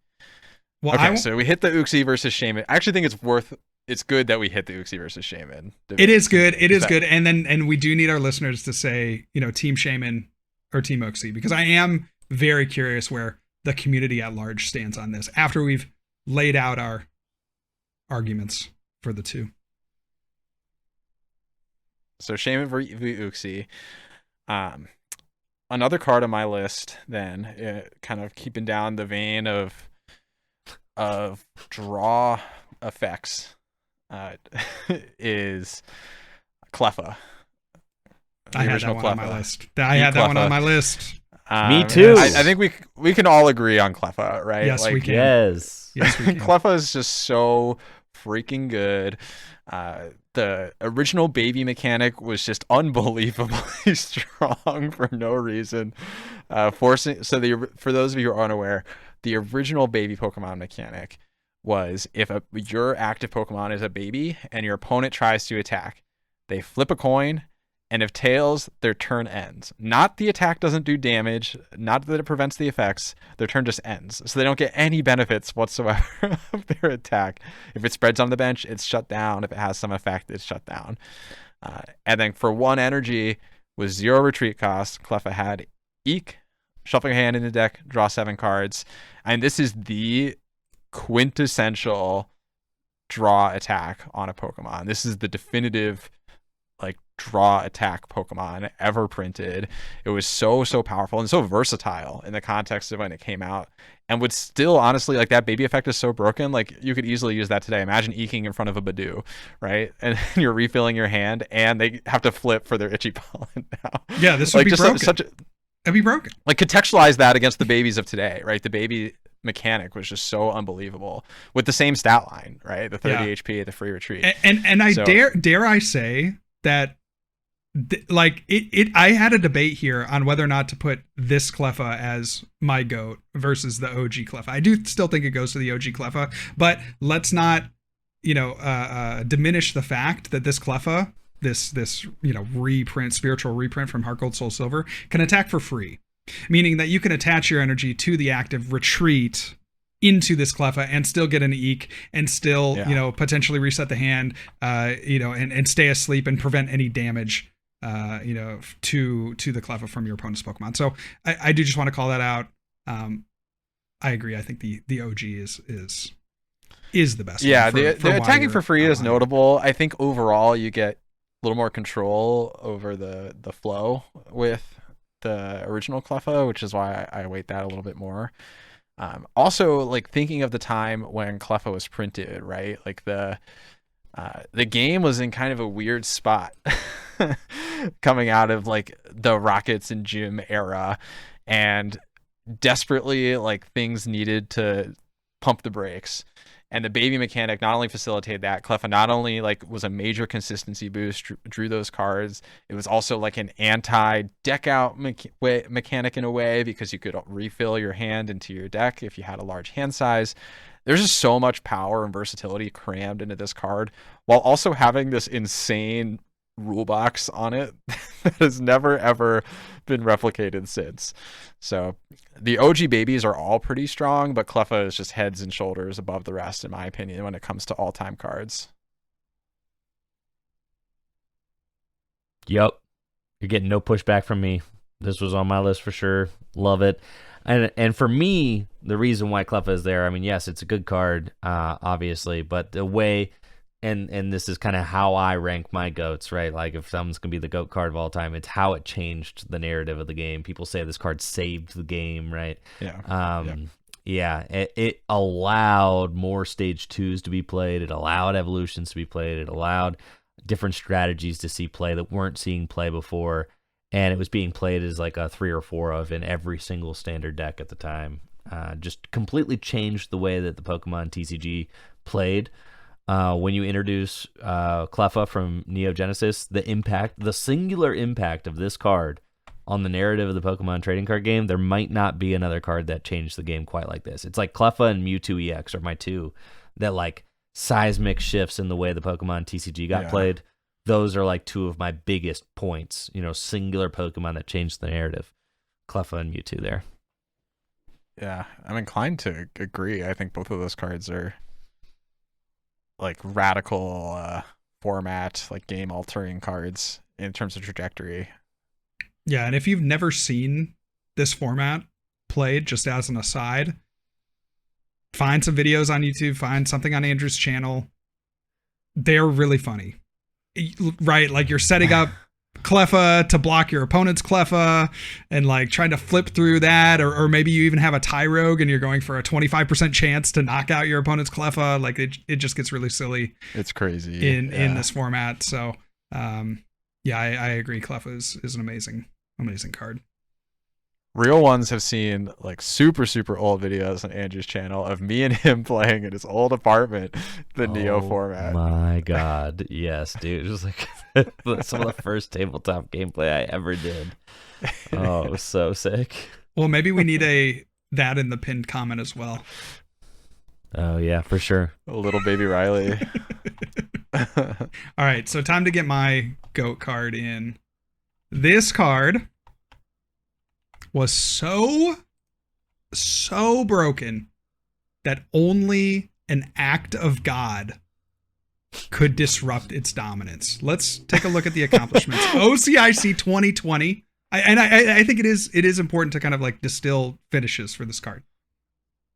Well, okay, so we hit the Uxie versus Shaman. I actually think it's good that we hit the Uxie versus Shaman. It is good. It is good. And we do need our listeners to say, Team Shaman or Team Uxie, because I am very curious where the community at large stands on this after we've laid out our arguments for the two. So Shaman v Uxie. Another card on my list then, kind of keeping down the vein of draw effects, is Cleffa. I had that one on my list. I had that one on my list. Me too. I think we can all agree on Cleffa, right? Yes, we can. Yes, we can. Cleffa is just so freaking good. The original baby mechanic was just unbelievably strong for no reason. For those of you who are unaware, the original baby Pokemon mechanic was if your active Pokemon is a baby and your opponent tries to attack, they flip a coin, and if tails, their turn ends. Not the attack doesn't do damage, not that it prevents the effects, their turn just ends. So they don't get any benefits whatsoever of their attack. If it spreads on the bench, it's shut down. If it has some effect, it's shut down. And then for 1 energy with 0 retreat cost, Cleffa had Eek, shuffle your hand in the deck, draw 7 cards. And this is the quintessential draw attack on a Pokemon. This is the definitive draw attack Pokemon ever printed. It was so powerful and so versatile in the context of when it came out, and would still honestly, that baby effect is so broken, you could easily use that today. Imagine eking in front of a Badoo, right? And you're refilling your hand and they have to flip for their itchy pollen now. Yeah, this would be broken. It'd be broken. Contextualize that against the babies of today, right? The baby mechanic was just so unbelievable with the same stat line, right? The 30 HP, the free retreat. And I dare I say that I had a debate here on whether or not to put this Cleffa as my GOAT versus the OG Cleffa. I do still think it goes to the OG Cleffa, but let's not, diminish the fact that this Cleffa, this reprint, spiritual reprint from Heart Gold Soul Silver, can attack for free, meaning that you can attach your energy to the active retreat into this Cleffa and still get an eek and still potentially reset the hand, and stay asleep and prevent any damage to the Cleffa from your opponent's Pokemon. So I do just want to call that out. I agree. I think the OG is the best. Yeah, the attacking for free is notable. I think overall you get a little more control over the flow with the original Cleffa, which is why I weight that a little bit more. Also, like, thinking of the time when Cleffa was printed, right? Like the game was in kind of a weird spot coming out of like the Rockets and Gym era, and desperately like things needed to pump the brakes. And the baby mechanic not only facilitated that, Cleffa not only like was a major consistency boost, drew those cards, it was also like an anti-deck out mechanic in a way, because you could refill your hand into your deck if you had a large hand size. There's just so much power and versatility crammed into this card, while also having this insane rule box on it that has never ever been replicated since. So the OG babies are all pretty strong, but Cleffa is just heads and shoulders above the rest, in my opinion, when it comes to all-time cards. Yep. You're getting no pushback from me. This was on my list for sure. Love it. And for me, the reason why Cleffa is there, I mean, yes, it's a good card, obviously, but the way, and this is kind of how I rank my GOATs, right? Like, if someone's going to be the GOAT card of all time, it's how it changed the narrative of the game. People say this card saved the game, right? Yeah. It allowed more stage 2s to be played. It allowed evolutions to be played. It allowed different strategies to see play that weren't seeing play before. And it was being played as like a 3 or 4 of in every single standard deck at the time. Just completely changed the way that the Pokemon TCG played. When you introduce Cleffa from Neo Genesis, the singular impact of this card on the narrative of the Pokemon trading card game, there might not be another card that changed the game quite like this. It's like Cleffa and Mewtwo EX are my two that like seismic shifts in the way the Pokemon TCG got played. Those are like two of my biggest points, singular Pokemon that changed the narrative. Cleffa and Mewtwo there. Yeah, I'm inclined to agree. I think both of those cards are like radical format, like game altering cards in terms of trajectory. Yeah, and if you've never seen this format played, just as an aside, find some videos on YouTube, find something on Andrew's channel. They're really funny. Right, like you're setting up Cleffa to block your opponent's Cleffa and like trying to flip through that, or maybe you even have a Tyrogue and you're going for a 25% chance to knock out your opponent's Cleffa. Like it just gets really silly. It's crazy in this format. So I agree. Cleffa is an amazing card. Real ones have seen like super old videos on Andrew's channel of me and him playing in his old apartment, the Neo format. My God, yes, dude! It was like some of the first tabletop gameplay I ever did. Oh, it was so sick. Well, maybe we need that in the pinned comment as well. Oh yeah, for sure. A little baby Riley. All right, so time to get my GOAT card in. This card was so broken that only an act of God could disrupt its dominance. Let's take a look at the accomplishments. OCIC 2020. I think it is important to kind of like distill finishes for this card.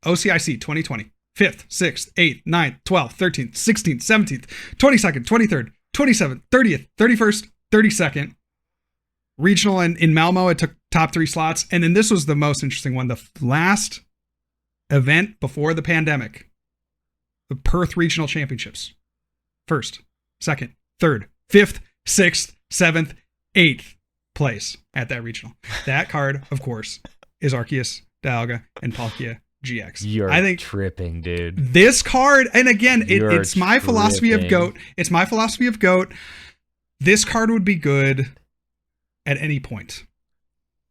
OCIC 2020. 5th, 6th, 8th, 9th, 12th, 13th, 16th, 17th, 22nd, 23rd, 27th, 30th, 31st, 32nd. Regional in Malmo, it took top 3 slots. And then this was the most interesting one. The last event before the pandemic, the Perth Regional Championships. 1st, 2nd, 3rd, 5th, 6th, 7th, 8th place at that regional. That card, of course, is Arceus, Dialga, and Palkia GX. I think tripping, dude. This card, and again, it's my philosophy of GOAT. It's my philosophy of GOAT. This card would be good at any point,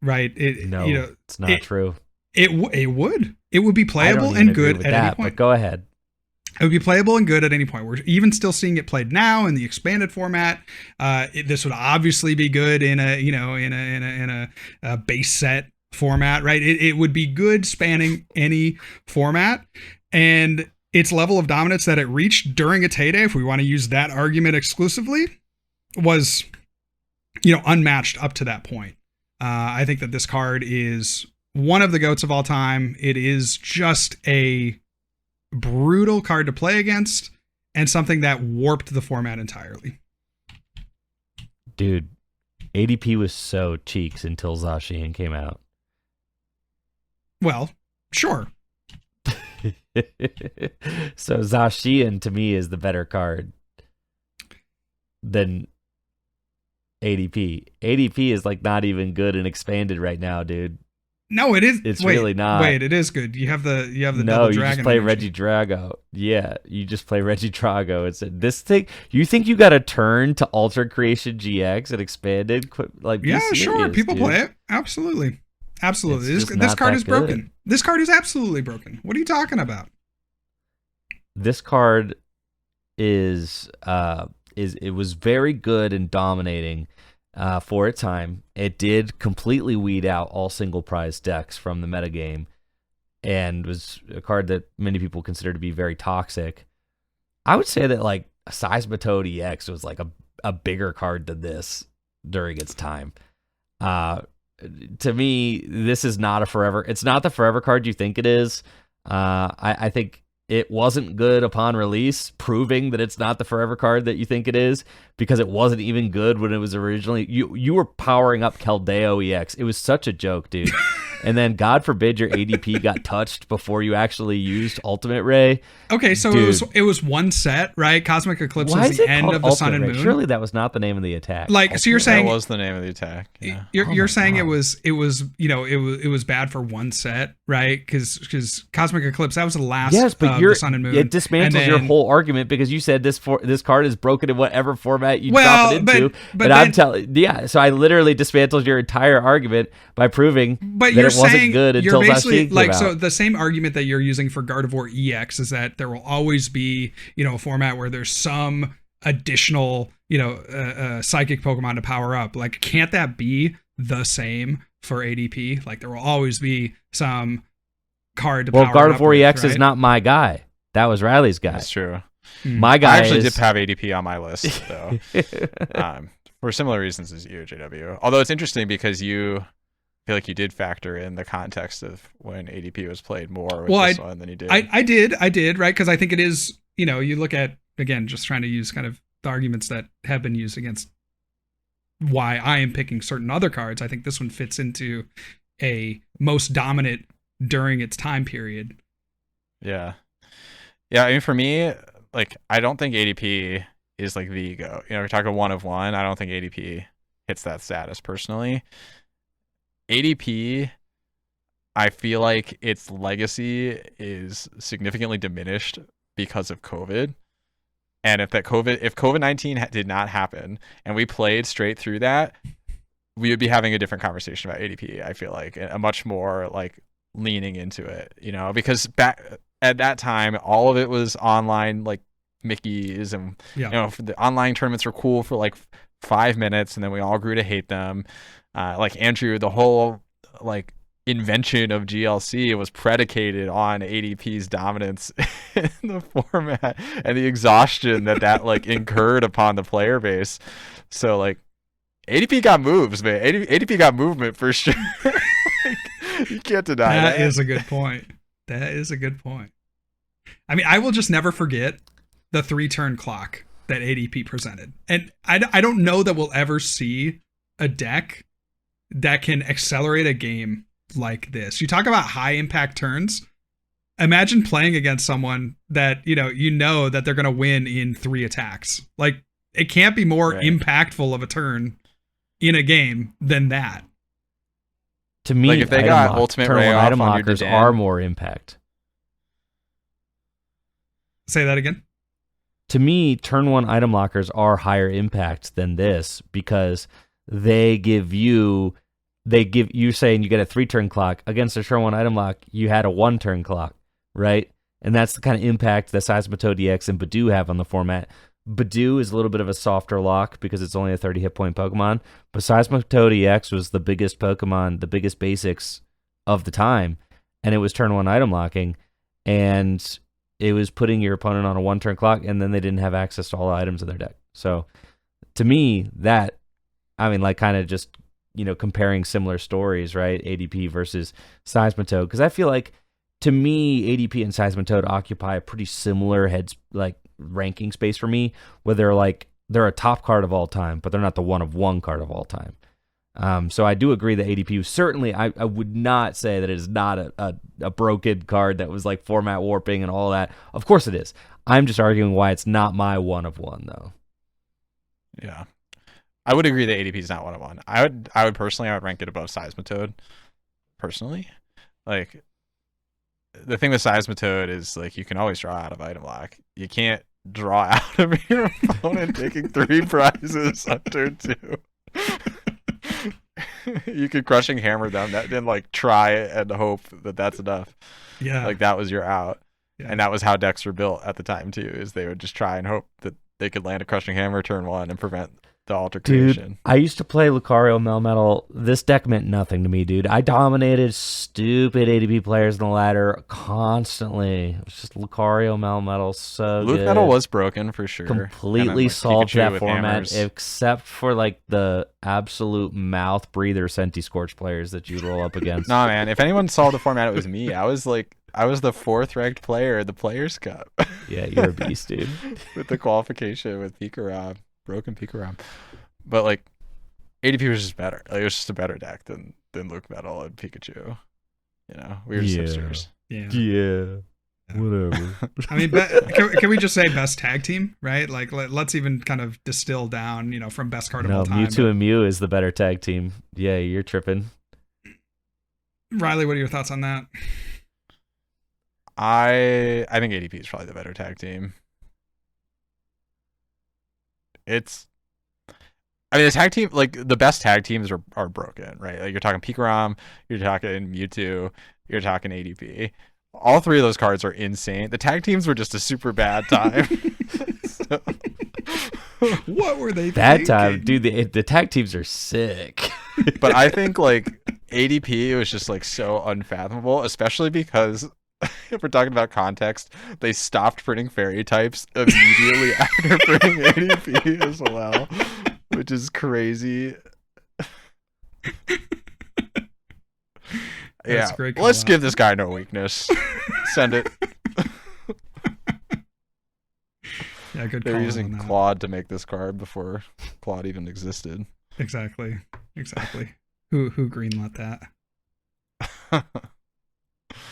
right? It's not true. It would be playable and good at any point. But go ahead. It would be playable and good at any point. We're even still seeing it played now in the expanded format. This would obviously be good in a base set format, right? It would be good spanning any format, and its level of dominance that it reached during its heyday, if we want to use that argument exclusively, was unmatched up to that point. I think that this card is one of the GOATs of all time. It is just a brutal card to play against, and something that warped the format entirely. Dude, ADP was so cheeks until Zacian came out. Well, sure. So Zacian to me is the better card than ADP. ADP is like not even good and expanded right now, dude. No, it is. It's really not. Wait, it is good. You have the no, double you dragon. just play energy. Regidrago. Yeah, you just play Regidrago. It's this thing. You think you got to turn to Alter Creation GX and expanded? Like, Yeah, serious, sure. People dude. play it. Absolutely. It's This card is good. broken. This card is absolutely broken. What are you talking about? This card is it was very good and dominating for its time. It did completely weed out all single prize decks from the metagame, and was a card that many people consider to be very toxic. I would say that like Seismitoad EX was like a bigger card than this during its time. To me, this is not a forever. It's not the forever card you think it is. I think it wasn't good upon release, proving that it's not the forever card that you think it is, because it wasn't even good when it was originally. You were powering up Keldeo EX. It was such a joke, dude. And then, God forbid, your ADP got touched before you actually used Ultimate Ray. Okay, so it was one set, right? Cosmic Eclipse was the end of the Sun and Moon. Surely that was not the name of the attack. Like, so you're saying that was the name of the attack. Yeah. You're saying it was it was bad for one set, right? Because Cosmic Eclipse, that was the last. Yes, but the Sun and Moon. It dismantles your whole argument, because you said this card is broken in whatever format you drop it into. But I'm telling, so I literally dismantled your entire argument by proving that it wasn't good until Zacian came out. So the same argument that you're using for Gardevoir EX is that there will always be a format where there's some additional psychic Pokemon to power up. Like, can't that be the same for ADP? Like, there will always be some card to power up. Well, Gardevoir EX right? is not my guy. That was Riley's guy. That's true. My guy I actually did have ADP on my list, though, for similar reasons as you, JW. Although it's interesting because I feel like you did factor in the context of when ADP was played more with this one than you did. I did, right? Because I think it is, you look at, again, just trying to use kind of the arguments that have been used against why I am picking certain other cards. I think this one fits into a most dominant during its time period. Yeah. Yeah, I mean, for me, like, I don't think ADP is like the go. We're talking one of one. I don't think ADP hits that status personally. ADP, I feel like its legacy is significantly diminished because of COVID. And if COVID-19 did not happen and we played straight through that, we would be having a different conversation about ADP. I feel like a much more like leaning into it, because back at that time, all of it was online, like Mickey's, and the online tournaments were cool for like 5 minutes, and then we all grew to hate them. Like Andrew, the whole like invention of GLC was predicated on ADP's dominance in the format and the exhaustion that like incurred upon the player base. So like ADP got moves, man. ADP got movement for sure. Like, you can't deny that. That is a good point. That is a good point. I mean, I will just never forget the 3-turn clock that ADP presented. And I don't know that we'll ever see a deck that can accelerate a game like this. You talk about high impact turns. Imagine playing against someone that, that they're going to win in 3 attacks. Like, it can't be more impactful of a turn in a game than that. To me, like if they got ultimate ray off item on lockers your are more impact. Say that again. To me, turn 1 item lockers are higher impact than this, because they give you saying you get a 3-turn clock. Against a turn 1 item lock, you had a 1-turn clock, right? And that's the kind of impact that Seismitoad EX and Badoo have on the format. Badoo is a little bit of a softer lock because it's only a 30 hit point Pokemon, but Seismitoad EX was the biggest Pokemon, the biggest basics of the time, and it was turn 1 item locking, and it was putting your opponent on a 1-turn clock, and then they didn't have access to all the items in their deck. So to me, that, I mean, like kind of just, comparing similar stories, right? ADP versus Seismitoad, because I feel like, to me, ADP and Seismitoad occupy a pretty similar ranking space for me, where they're a top card of all time, but they're not the one of one card of all time. So I do agree that ADP was certainly, I would not say that it is not a broken card that was like format warping and all that. Of course it is. I'm just arguing why it's not my one of one though. Yeah. I would agree that ADP is not one of one. I would personally rank it above Seismitoad. Personally. Like, the thing with Seismitoad is like you can always draw out of item lock. You can't draw out of your opponent taking 3 prizes on turn 2. You could crushing hammer them, then like try and hope that that's enough. Yeah, like that was your out. Yeah. And that was how decks were built at the time too, is they would just try and hope that they could land a crushing hammer turn 1 and prevent the altercation. Dude, I used to play Lucario Melmetal. This deck meant nothing to me, dude. I dominated stupid ADP players in the ladder constantly. It was just Lucario Melmetal, so Luke good. Metal was broken for sure. Completely like, solved Pikachu that with format, hammers. except for like the absolute mouth breather Senti Scorch players that you'd roll up against. Nah, man. If anyone solved the format, it was me. I was the 4th ranked player in the Players Cup. Yeah, you're a beast, dude. With the qualification with Pikarom, broken Pikarom. But like ADP was just better. Like, it was just a better deck than Luke Metal and Pikachu. We were just hipsters. Yeah. Whatever. I mean, can we just say best tag team, right? Like, let's even kind of distill down, from best card of all time. Mewtwo and Mew is the better tag team. Yeah, you're tripping. Riley, what are your thoughts on that? I think ADP is probably the better tag team. The tag team, like the best tag teams are broken, right? Like you're talking Pikarom, you're talking Mewtwo, you're talking ADP. All 3 of those cards are insane. The tag teams were just a super bad time. So. What were they bad thinking? time, dude? The tag teams are sick. But I think like ADP was just like so unfathomable, especially because if we're talking about context, they stopped printing fairy types immediately after printing ADP as well, which is crazy. Yeah, let's give this guy no weakness. Send it. Yeah, good. They're using Claude to make this card before Claude even existed. Exactly. Who greenlit that?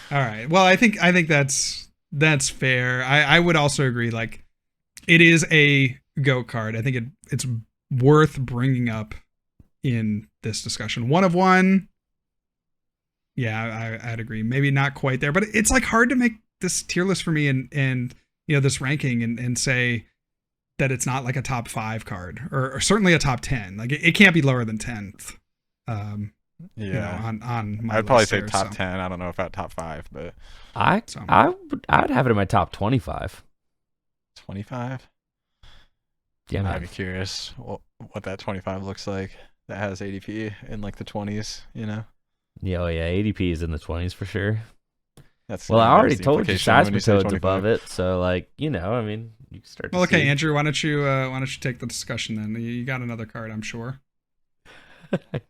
All right. Well, I think that's fair. I would also agree. Like, it is a GOAT card. I think it's worth bringing up in this discussion. One of one. Yeah, I'd agree. Maybe not quite there, but it's like hard to make this tier list for me and this ranking and say that it's not like a top 5 card or certainly a top 10. Like it can't be lower than 10th. On my I'd probably list say there, top so. 10. I don't know about top 5, but I'd have it in my top 25. 25. Yeah, man. I'd be curious what that 25 looks like. That has ADP in like the 20s. Yeah, ADP is in the 20s for sure. I That's already told you implication when you say Seismitoad's 25. above it, so like you can start. Well, to okay, see. Andrew, why don't you take the discussion then? You got another card, I'm sure.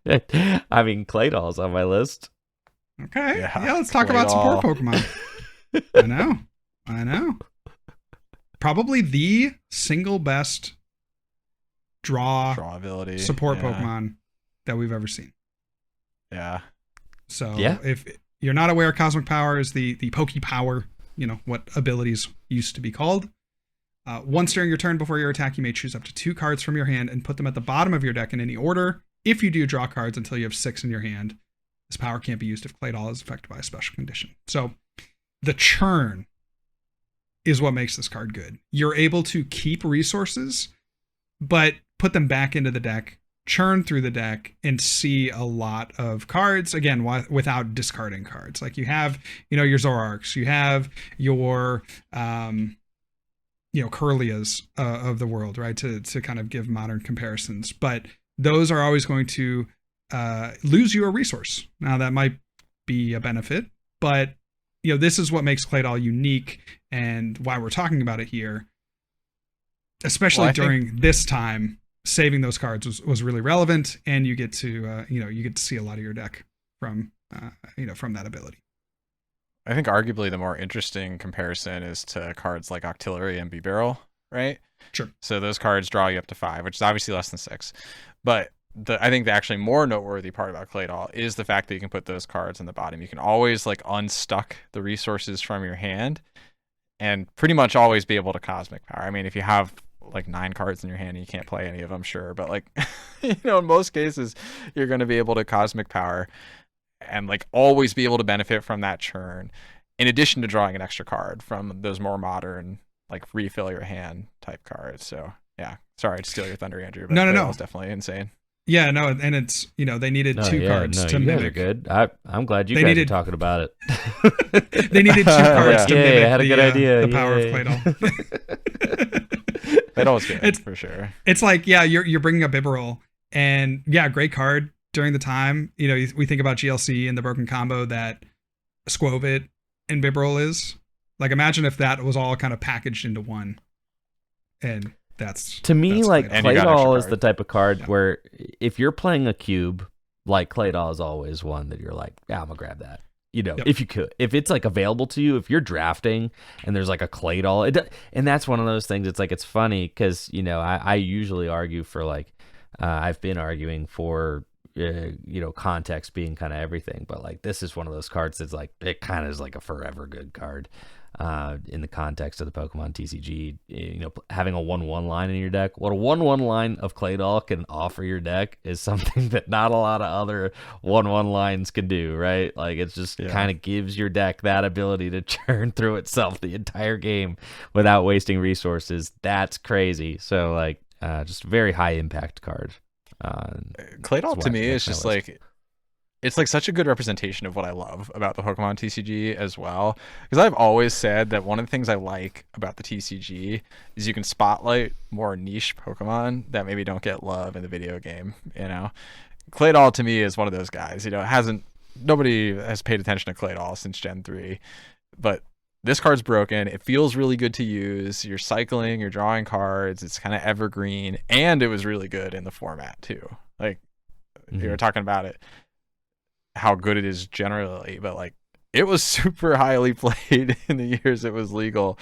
I mean, Claydol's on my list. Okay, Yeah, let's talk about support Pokemon. I know. Probably the single best draw ability support Pokemon that we've ever seen. Yeah. So Yeah. if you're not aware, Cosmic Power is the Poke Power, what abilities used to be called. Once during your turn before your attack, you may choose up to 2 cards from your hand and put them at the bottom of your deck in any order. If you do, draw cards until you have 6 in your hand. This power can't be used if Claydol is affected by a special condition. So the churn is what makes this card good. You're able to keep resources, but put them back into the deck churn through the deck and see a lot of cards, again, without discarding cards. Like you have, your Zoroarks, you have your, Kirlias of the world, right? To kind of give modern comparisons. But those are always going to lose you a resource. Now that might be a benefit, but this is what makes Claydol unique and why we're talking about it here. Especially during this time, saving those cards was really relevant, and you get to see a lot of your deck from that ability. I think arguably the more interesting comparison is to cards like Octillery and B-Barrel, right? Sure. So those cards draw you up to 5, which is obviously less than 6. But I think the actually more noteworthy part about Claydol is the fact that you can put those cards in the bottom. You can always like unstuck the resources from your hand and pretty much always be able to Cosmic Power. I mean, if you have like 9 cards in your hand and you can't play any of them, sure. But like, in most cases, you're going to be able to Cosmic Power and like always be able to benefit from that churn, in addition to drawing an extra card from those more modern, like refill your hand type cards. So yeah, sorry to steal your thunder, Andrew. But no. That was definitely insane. Yeah, no, and it's they needed 2 cards to you mimic. Guys are good. I'm glad you guys are talking about it. They needed 2 cards to mimic I had a good idea. The power of Claydol. Claydol's good for sure. It's like, yeah, you're bringing up Bibarel, and yeah, great card during the time. We think about GLC and the broken combo that Squovit and Bibarel is. Like, imagine if that was all kind of packaged into one, and that's to me that's like Claydol is the type of card Yeah. where if you're playing a cube, like Claydol is always one that you're like, yeah, I'm gonna grab that. Yep. If it's like available to you, if you're drafting and there's like a Claydol, and that's one of those things. It's like, it's funny because I usually argue for like I've been arguing for context being kind of everything, but like this is one of those cards that's like, it kind of is like a forever good card in the context of the Pokemon TCG. Having a 1/1 line in your deck, what a 1/1 line of Claydol can offer your deck is something that not a lot of other 1/1 lines can do, right? Like, it just kind of gives your deck that ability to churn through itself the entire game without wasting resources. That's crazy. So like, just a very high impact card. Claydol to me is just like, it's like such a good representation of what I love about the Pokemon TCG as well. Because I've always said that one of the things I like about the TCG is you can spotlight more niche Pokemon that maybe don't get love in the video game. Claydol to me is one of those guys. Nobody has paid attention to Claydol since Gen 3, but this card's broken. It feels really good to use. You're cycling, you're drawing cards. It's kind of evergreen, and it was really good in the format too. Like, you were talking about it, how good it is generally, but like, it was super highly played in the years it was legal,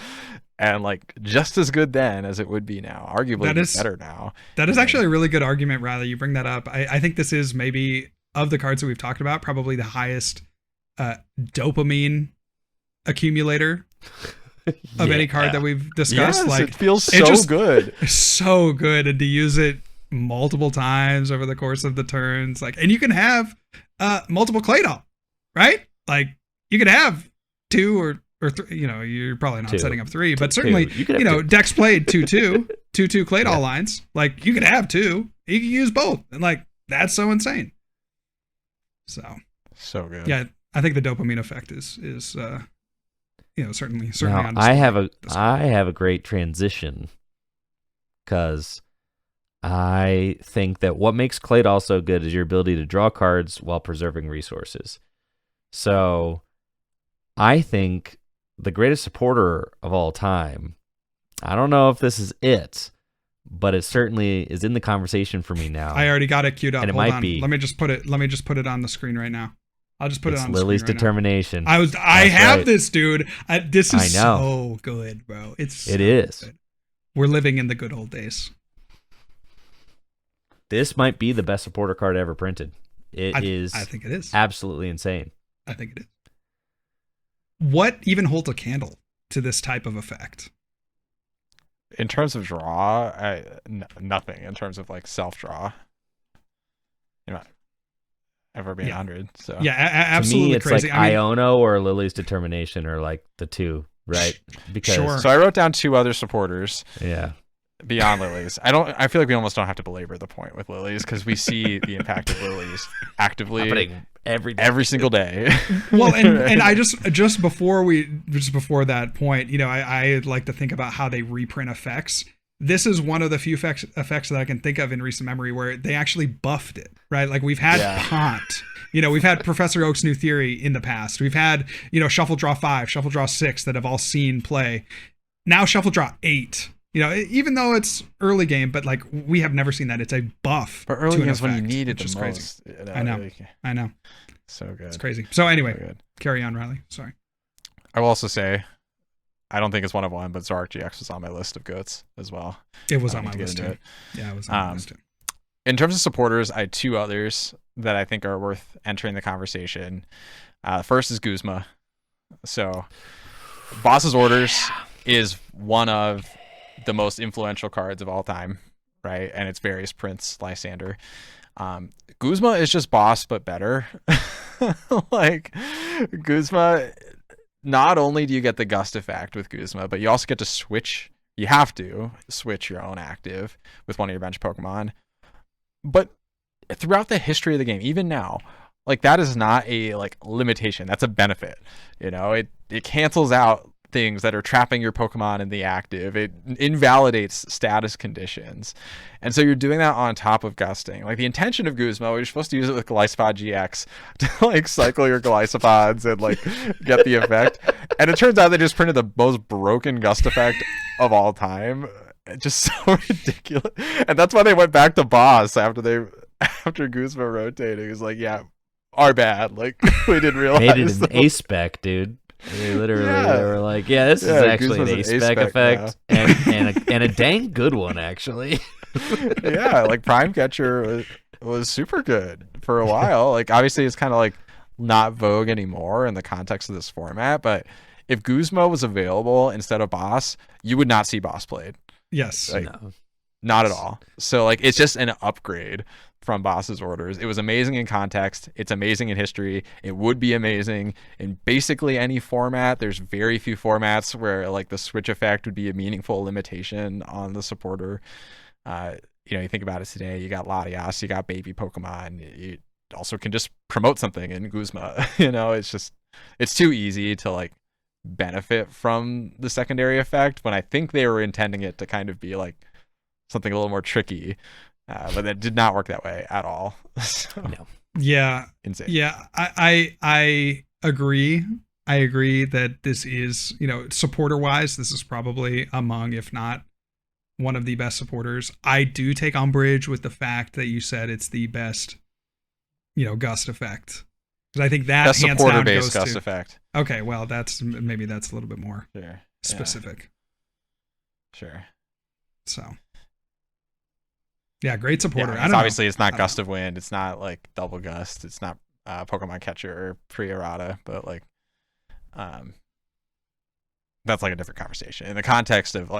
and like just as good then as it would be now. Arguably better now. That is actually a really good argument, Riley. You bring that up. I think this is maybe, of the cards that we've talked about, probably the highest dopamine accumulator of any card that we've discussed. Yes, like, it feels so good. So good, and to use it multiple times over the course of the turns, like, and you can have multiple Claydol, right? Like, you could have 2 or 3, you're probably not setting up 3, but certainly, decks played 2/2 Claydol lines. Like, you could have 2, you can use both, and like, that's so insane. So good. Yeah, I think the dopamine effect is certainly now, on I have a great transition, because I think that what makes Claydol so good is your ability to draw cards while preserving resources. So I think the greatest supporter of all time, I don't know if this is it, but it certainly is in the conversation for me now. I already got it queued up. And it Hold might on. be. Let me just put it on the screen right now. I'll just put it on the Lily's screen right determination. now. I have this, dude. This is so good, bro. It is. Good. We're living in the good old days. This might be the best supporter card ever printed. I think it is. Absolutely insane. I think it is. What even holds a candle to this type of effect? In terms of draw, nothing. In terms of like self draw, ever be 100. So yeah, absolutely. To me, it's crazy. like Iono or Lily's determination are like the two, right? Because sure. So I wrote down 2 other supporters. Yeah. beyond lilies. I feel like we almost don't have to belabor the point with lilies because we see the impact of lilies actively happening every single day. Well, and I just before that point, I like to think about how they reprint effects. This is one of the few effects that I can think of in recent memory where they actually buffed it, right? Like we've had Haunt, we've had Professor Oak's New Theory in the past. We've had, Shuffle Draw 5, Shuffle Draw 6 that have all seen play. Now Shuffle Draw 8, even though it's early game, but like we have never seen that. It's a buff. But early game is when you need it the most. Crazy. I know. So good. It's crazy. So anyway, carry on, Riley. Sorry. I will also say, I don't think it's one of one, but Zark GX was on my list of goats as well. It was on my list too. Yeah, it was on my list too. In terms of supporters, I had two others that I think are worth entering the conversation. First is Guzma. So, Boss's Orders is one of the most influential cards of all time, right? And it's various prints, Lysander. Guzma is just Boss, but better. Like, Guzma... Not only do you get the gust effect with Guzma, but you also get to switch. You have to switch your own active with one of your bench Pokemon. But throughout the history of the game, even now, like that is not a limitation. That's a benefit. It cancels out things that are trapping your Pokemon in the active. It invalidates status conditions. And so you're doing that on top of gusting. Like the intention of Guzma, you're supposed to use it with Golisopod GX to cycle your Golisopods and get the effect. And it turns out they just printed the most broken gust effect of all time. Just so ridiculous. And that's why they went back to Boss after Guzma rotating. It's like, yeah, our bad. Like we didn't realize. Made it an ace spec, dude. They literally they were like, yeah, this is actually an ace spec effect and a dang good one actually. Yeah, like Prime Catcher was super good for a while. Like obviously it's kind of not vogue anymore in the context of this format, but if Guzma was available instead of Boss, you would not see Boss played. Yes. No. Not at all. So it's just an upgrade from Boss's Orders. It was amazing in context. It's amazing in history. It would be amazing in basically any format. There's very few formats where the switch effect would be a meaningful limitation on the supporter. You think about it today, you got Latias, you got baby Pokemon. You also can just promote something in Guzma. It's too easy to benefit from the secondary effect when I think they were intending it to kind of be something a little more tricky. But it did not work that way at all. So, no. Yeah. Insane. Yeah. I agree. I agree that this is, supporter wise, this is probably among, if not one of the best supporters. I do take umbrage with the fact that you said it's the best, gust effect. Because I think that best hands supporter down based goes gust to, effect. Okay. Well, maybe that's a little bit more specific. Sure. So. Yeah, great supporter. Yeah, obviously, it's not Gust of Wind. It's not Double Gust. It's not Pokemon Catcher or Pre-Errata, but that's a different conversation. In the context of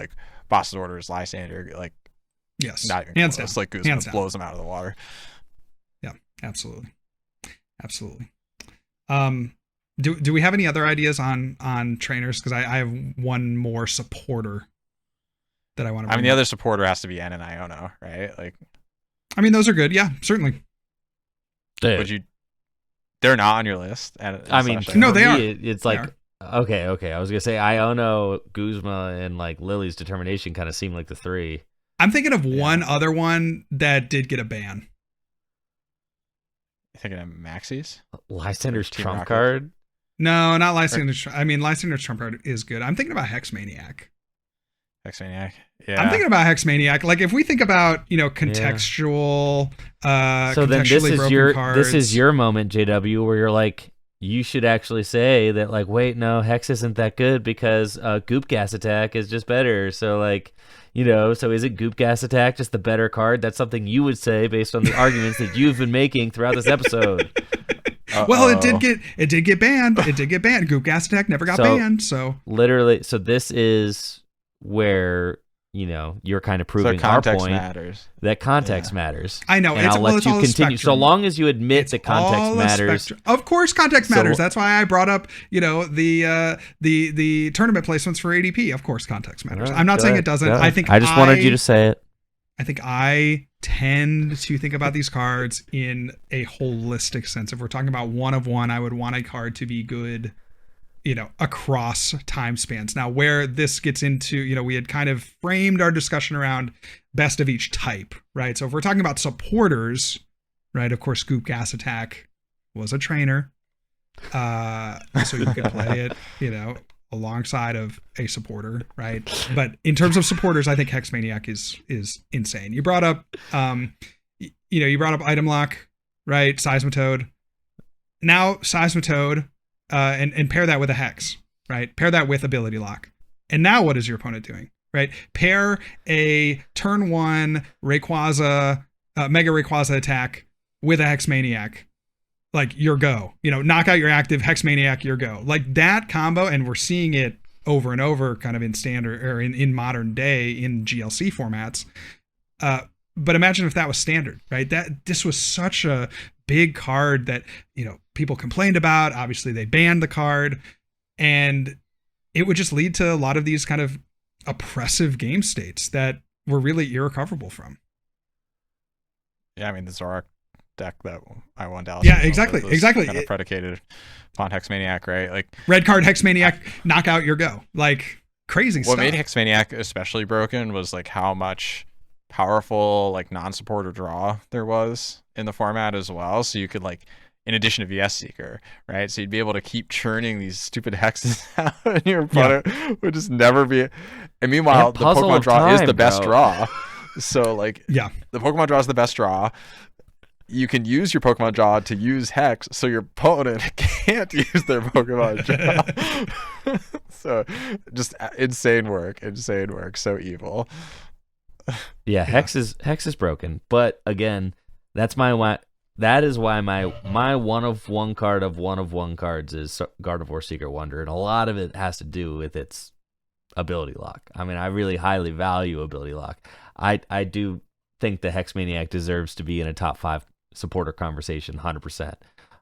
Boss's Orders, Lysander, yes, not even hands close. down. Guzma blows them out of the water. Yeah, absolutely. Do we have any other ideas on trainers? Because I have one more supporter that I want to. I mean, the other supporter has to be N and Iono, right? Those are good. Yeah, certainly. Would you? They're not on your list. No, they are. It's okay. I was gonna say Iono, Guzma, and Lily's Determination kind of seem like the three. I'm thinking of one other one that did get a ban. You thinking of Maxie's? Lysander's trump card? No, not Lysander's. Lysander's trump card is good. I'm thinking about Hexmaniac. Hexmaniac. Yeah. I'm thinking about Hexmaniac. If we think about, contextual, so then this is your moment, JW, where you're you should actually say that wait, no, Hex isn't that good because Goop Gas Attack is just better. So so is it Goop Gas Attack just the better card? That's something you would say based on the arguments that you've been making throughout this episode. Well, it did get banned. It did get banned. Goop Gas Attack never got banned. So literally, this is where you're kind of So proving our context point matters. that context matters. I know. And I'll let you continue. So long as you admit that context matters. Of course, context matters. That's why I brought up, the tournament placements for ADP. Of course, context matters. I'm not saying it doesn't. I just wanted you to say it. I think I tend to think about these cards in a holistic sense. If we're talking about one of one, I would want a card to be good, across time spans. Now, where this gets into, we had kind of framed our discussion around best of each type, right? So if we're talking about supporters, right, of course, Scoop Gas Attack was a trainer. So you could play it, alongside of a supporter, right? But in terms of supporters, I think Hex Maniac is insane. You brought up, Item Lock, right? Seismitoad. Now Seismitoad, and pair that with a Hex, right? Pair that with Ability Lock. And now what is your opponent doing, right? Pair a turn 1 Rayquaza, Mega Rayquaza attack with a Hex Maniac. Like, your go. Knock out your active, Hex Maniac, your go. Like, that combo, and we're seeing it over and over kind of in standard, or in modern day in GLC formats. But imagine if that was standard, right? This was such a big card that, people complained about. Obviously, they banned the card. And it would just lead to a lot of these kind of oppressive game states that were really irrecoverable from. Yeah, I mean, the Zorak deck that I won Dallas. Yeah, exactly. Kind of predicated upon Hex Maniac, right? Like, red card Hex Maniac, knock out your go. Like, crazy stuff. What made Hex Maniac especially broken was like how much powerful like non-supporter draw there was in the format as well. So you could, like, in addition to VS Seeker, right? So you'd be able to keep churning these stupid hexes out, and your opponent would just never be. And meanwhile, the Pokemon draw is the best draw. So like, the Pokemon draw is the best draw. You can use your Pokemon draw to use Hex, so your opponent can't use their Pokemon draw. So just insane work, so evil. Yeah, Hex is broken. But again, that is why my one of one cards is Gardevoir Secret Wonder, and a lot of it has to do with its ability lock. I mean, I really highly value ability lock. I do think the Hex Maniac deserves to be in a top 5 supporter conversation 100%.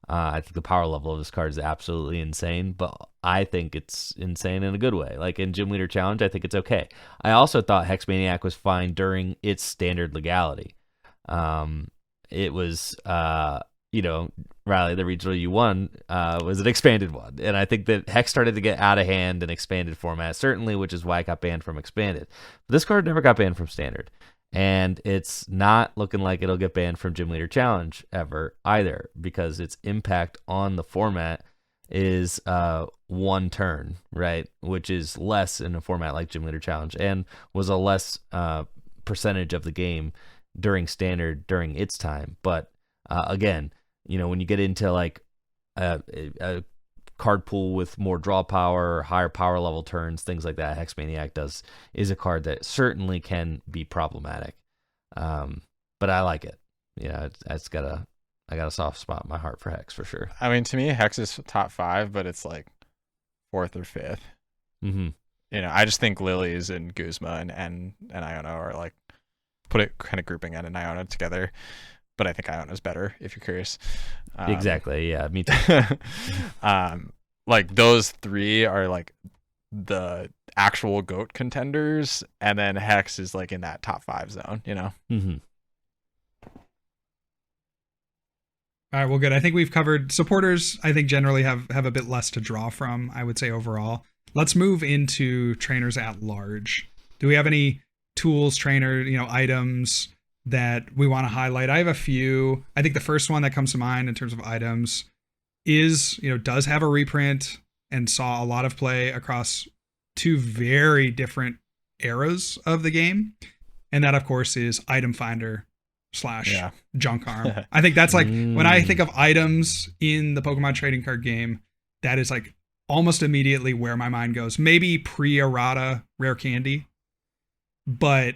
I think the power level of this card is absolutely insane, but I think it's insane in a good way. Like in Gym Leader Challenge, I think it's okay. I also thought Hex Maniac was fine during its standard legality. It was, Riley, the regional you won was an expanded one. And I think that Hex started to get out of hand in expanded format, certainly, which is why it got banned from expanded. But this card never got banned from standard. And it's not looking like it'll get banned from Gym Leader Challenge ever either, because its impact on the format is 1 turn, right? Which is less in a format like Gym Leader Challenge, and was a less percentage of the game during standard during its time. But again, when you get into like a card pool with more draw power, higher power level turns, things like that, Hex Maniac is a card that certainly can be problematic. But I like it. I got a soft spot in my heart for Hex for sure. I mean, to me, Hex is top 5, but it's like 4th or 5th. Mm-hmm. I just think Lilies and Guzma and Iona are like, put it kind of grouping N and Iona together. But I think Iona's better, if you're curious. Exactly. Yeah, me too. Like those 3 are like the actual GOAT contenders, and then Hex is like in that top 5 zone, Mm-hmm. All right, well, good. I think we've covered supporters. I think generally have a bit less to draw from, I would say, overall. Let's move into trainers at large. Do we have any tools, trainer, items that we want to highlight? I have a few. I think the first one that comes to mind in terms of items is, does have a reprint and saw a lot of play across 2 very different eras of the game. And that, of course, is Item Finder / Junk Arm. I think that's like, when I think of items in the Pokemon trading card game, that is like almost immediately where my mind goes. Maybe pre-errata Rare Candy, but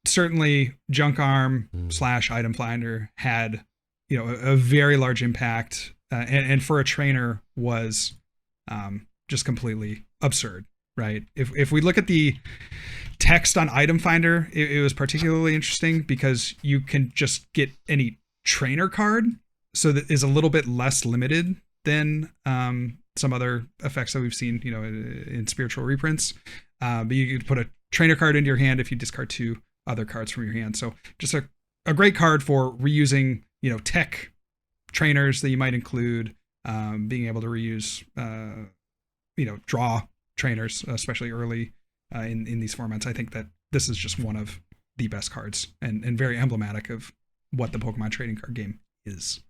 certainly Junk Arm / Item Finder had, a very large impact, and for a trainer was just completely absurd, right? If we look at the text on Item Finder, it was particularly interesting because you can just get any trainer card, so that is a little bit less limited than some other effects that we've seen, in spiritual reprints. But you could put a trainer card into your hand if you discard 2 other cards from your hand. So just a great card for reusing, tech trainers that you might include, being able to reuse, draw trainers, especially early in these formats. I think that this is just one of the best cards and very emblematic of what the Pokemon trading card game is.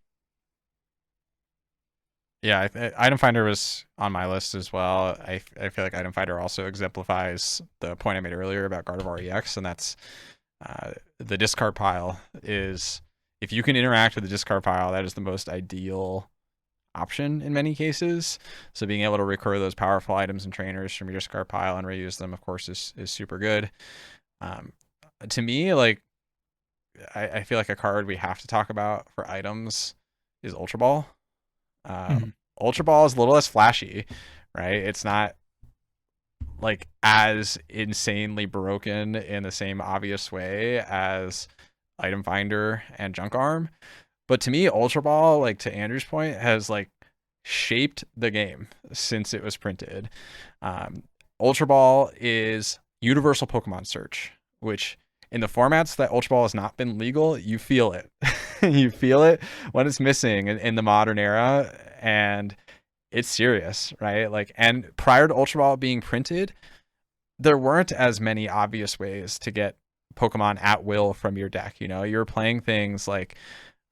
Yeah, Item Finder was on my list as well. I feel like Item Finder also exemplifies the point I made earlier about Gardevoir EX, and that's the discard pile is, if you can interact with the discard pile, that is the most ideal option in many cases. So being able to recur those powerful items and trainers from your discard pile and reuse them, of course, is super good. To me, like, I feel like a card we have to talk about for items is Ultra Ball. Ultra Ball is a little less flashy, right? It's not like as insanely broken in the same obvious way as Item Finder and Junk Arm. But to me, Ultra Ball, like to Andrew's point, has like shaped the game since it was printed. Ultra Ball is universal Pokemon search, which in the formats that Ultra Ball has not been legal, you feel it. You feel it when it's missing in the modern era, and it's serious, right? Like, and prior to Ultra Ball being printed, there weren't as many obvious ways to get Pokemon at will from your deck. You were playing things like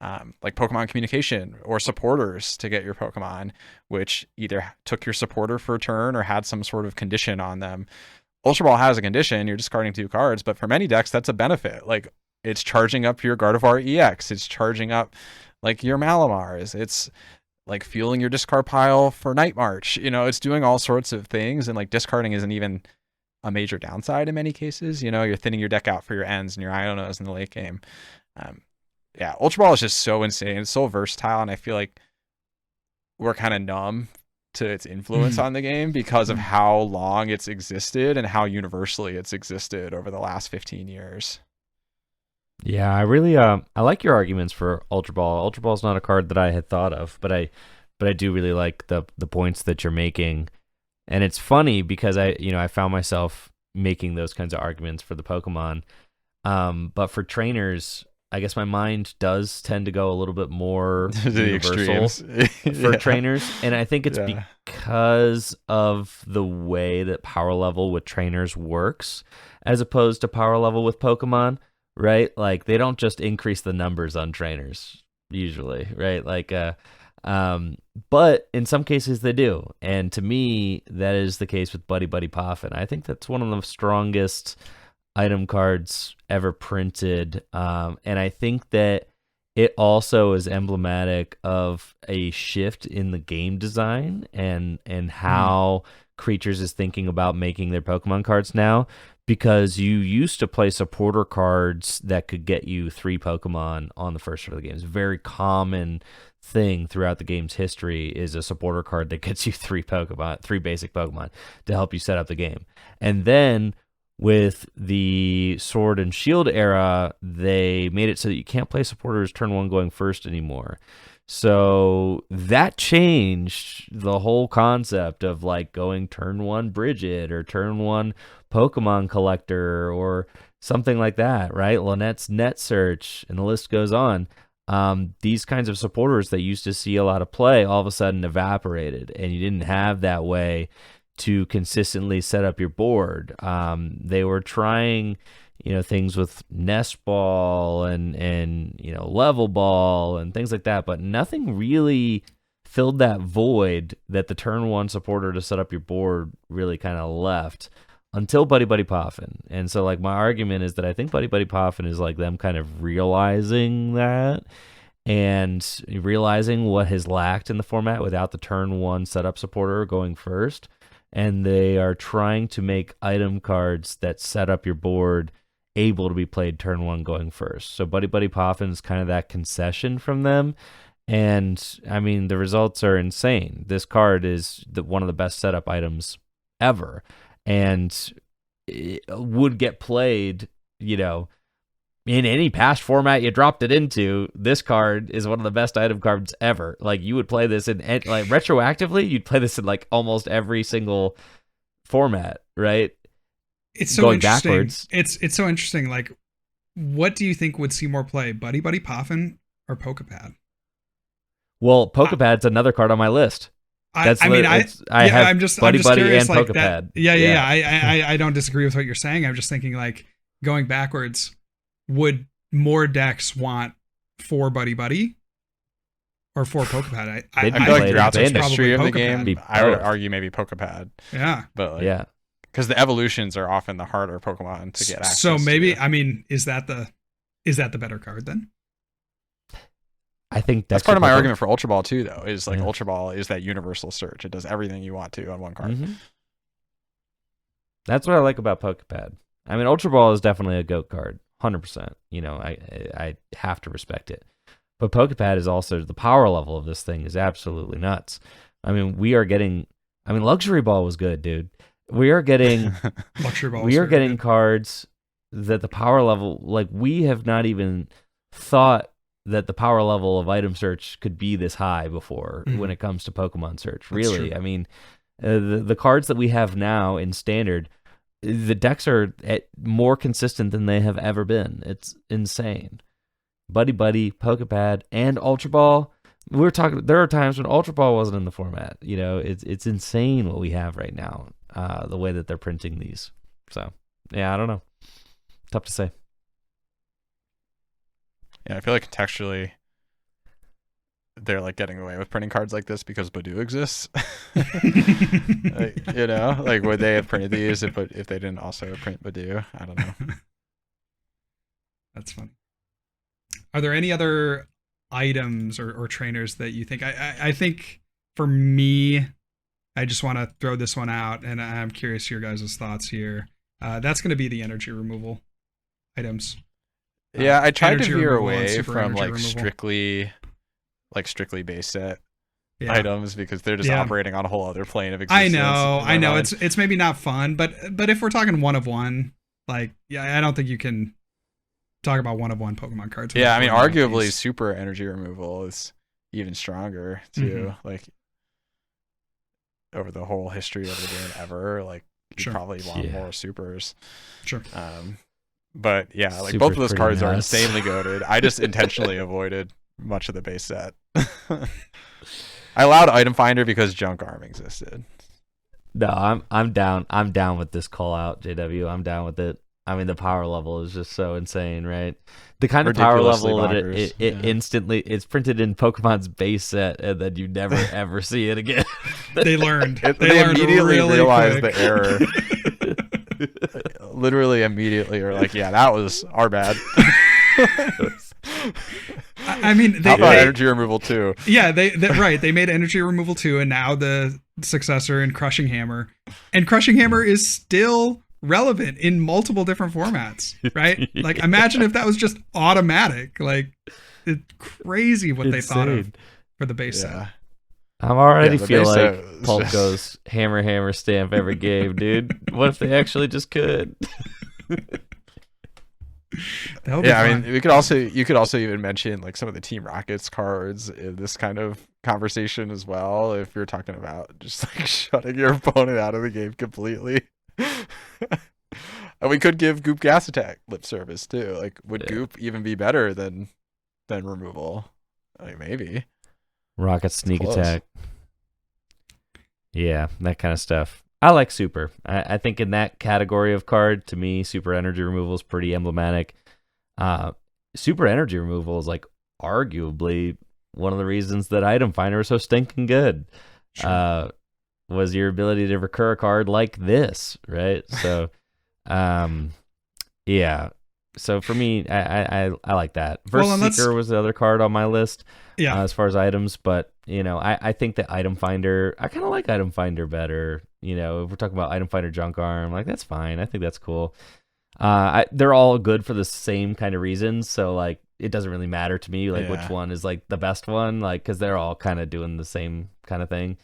Pokemon Communication or supporters to get your Pokemon, which either took your supporter for a turn or had some sort of condition on them. Ultra Ball has a condition, you're discarding 2 cards, but for many decks, that's a benefit. Like, it's charging up your Gardevoir EX, it's charging up like your Malamars, it's like fueling your discard pile for Night March. It's doing all sorts of things, and like discarding isn't even a major downside in many cases. You're thinning your deck out for your ends and your Ionos in the late game. Yeah, Ultra Ball is just so insane. It's so versatile, and I feel like we're kind of numb to its influence on the game because of how long it's existed and how universally it's existed over the last 15 years. Yeah, I really I like your arguments for Ultra Ball. Ultra Ball is not a card that I had thought of, but I do really like the points that you're making. And it's funny because I found myself making those kinds of arguments for the Pokemon. But for trainers, I guess my mind does tend to go a little bit more universal for trainers. And I think it's because of the way that power level with trainers works as opposed to power level with Pokemon, right? Like, they don't just increase the numbers on trainers usually, right? Like, but in some cases they do. And to me, that is the case with Buddy Buddy Poffin. I think that's one of the strongest item cards ever printed, and I think that it also is emblematic of a shift in the game design and how Creatures is thinking about making their Pokemon cards now, because you used to play supporter cards that could get you 3 Pokemon on the first turn of the game. It's a very common thing throughout the game's history is a supporter card that gets you 3 basic Pokemon to help you set up the game. And then with the Sword and Shield era, they made it so that you can't play supporters turn 1 going first anymore. So that changed the whole concept of like going turn 1 Bridget or turn 1 Pokemon Collector or something like that, right? Lynette's Net Search, and the list goes on. These kinds of supporters that used to see a lot of play all of a sudden evaporated, and you didn't have that way to consistently set up your board. They were trying, things with Nest Ball and Level Ball and things like that, but nothing really filled that void that the turn 1 supporter to set up your board really kind of left until Buddy Buddy Poffin. And so like my argument is that I think Buddy Buddy Poffin is like them kind of realizing that and realizing what has lacked in the format without the turn 1 setup supporter going first. And they are trying to make item cards that set up your board able to be played turn 1 going first. So Buddy Buddy Poffin's kind of that concession from them. And I mean, the results are insane. This card is one of the best setup items ever. And would get played, in any past format you dropped it into. This card is one of the best item cards ever. Like, you would play this in, like, retroactively, you'd play this in like almost every single format, right? It's so Going interesting. backwards. It's so interesting. Like, what do you think would see more play, Buddy Buddy Poffin or Pokepad? Well, Pokepad's another card on my list. I have I'm just Buddy curious, and like Pokepad. that. Yeah. I don't disagree with what you're saying. I'm just thinking, like, going backwards, would more decks want 4 Buddy Buddy or 4 Pokepad? I feel like throughout the history of the Pokepad. game, I would argue maybe Pokepad. Yeah, but like, yeah, because the evolutions are often the harder Pokemon to get access. So maybe, to. I mean, is that the better card then? I think that's part of my argument for Ultra Ball too, though. Is like Ultra Ball is that universal search. It does everything you want to on one card. Mm-hmm. That's what I like about Pokepad. I mean, Ultra Ball is definitely a GOAT card, 100%. I have to respect it. But Pokepad is also, the power level of this thing is absolutely nuts. I mean, Luxury Ball was good, dude. We are getting Luxury Ball. We are getting cards that the power level, like, we have not even thought that the power level of item search could be this high before when it comes to Pokemon search. Really, I mean, the cards that we have now in standard, the decks are more consistent than they have ever been. It's insane. Buddy Buddy, Pokepad, and Ultra Ball. We're talking. There are times when Ultra Ball wasn't in the format. It's insane what we have right now. The way that they're printing these. So yeah, I don't know. Tough to say. Yeah, I feel like contextually, they're like getting away with printing cards like this because Badoo exists. Like would they have printed these if they didn't also print Badoo? I don't know. That's funny. Are there any other items or trainers that you think? I think for me, I just want to throw this one out, and I'm curious your guys' thoughts here. That's going to be the energy removal items. Yeah, I tried to veer away from like strictly base set items because they're just operating on a whole other plane of existence. I know. It's maybe not fun, but if we're talking one of one, like, yeah, I don't think you can talk about one of one Pokemon cards. Yeah, I mean, arguably super energy removal is even stronger too. Like, over the whole history of the game ever, like, you probably want more supers. Sure. But yeah, like, Super's both of those cards are nuts. insanely goated. I just intentionally avoided much of the base set. I allowed Item Finder because Junk Arm existed. No, I'm down. I'm down with this call out, JW. I'm down with it. I mean, the power level is just so insane, right? The kind of power level that it instantly, it's printed in Pokemon's base set, and then you never ever see it again. They learned. They immediately really realized quick. the error. Literally immediately, or like, yeah, that was our bad. I mean, how about energy removal too? Yeah, they made energy removal too, and now the successor in Crushing Hammer, and Crushing Hammer is still relevant in multiple different formats, right? Like, imagine if that was just automatic. Like, it's crazy what they thought of for the base set. I'm already feel like Pulp goes hammer stamp every game, dude. What if they actually just could? I mean, you could also even mention like some of the Team Rockets cards in this kind of conversation as well. If you're talking about just like shutting your opponent out of the game completely. And we could give Goop Gas Attack lip service too. Like, would Goop even be better than removal? Like, maybe. Rocket Sneak Attack. Yeah, that kind of stuff. I like Super. I think in that category of card, to me, Super Energy Removal is pretty emblematic. Super Energy Removal is like arguably one of the reasons that Item Finder is so stinking good. Sure. Was your ability to recur a card like this, right? So, yeah. So for me, I like that. Versus Seeker was the other card on my list. Yeah. As far as items, but I think that Item Finder, I kind of like Item Finder better. If we're talking about Item Finder Junk Arm, like, that's fine. I think that's cool. They're all good for the same kind of reasons. So like, it doesn't really matter to me like which one is like the best one, like, because they're all kind of doing the same kind of thing.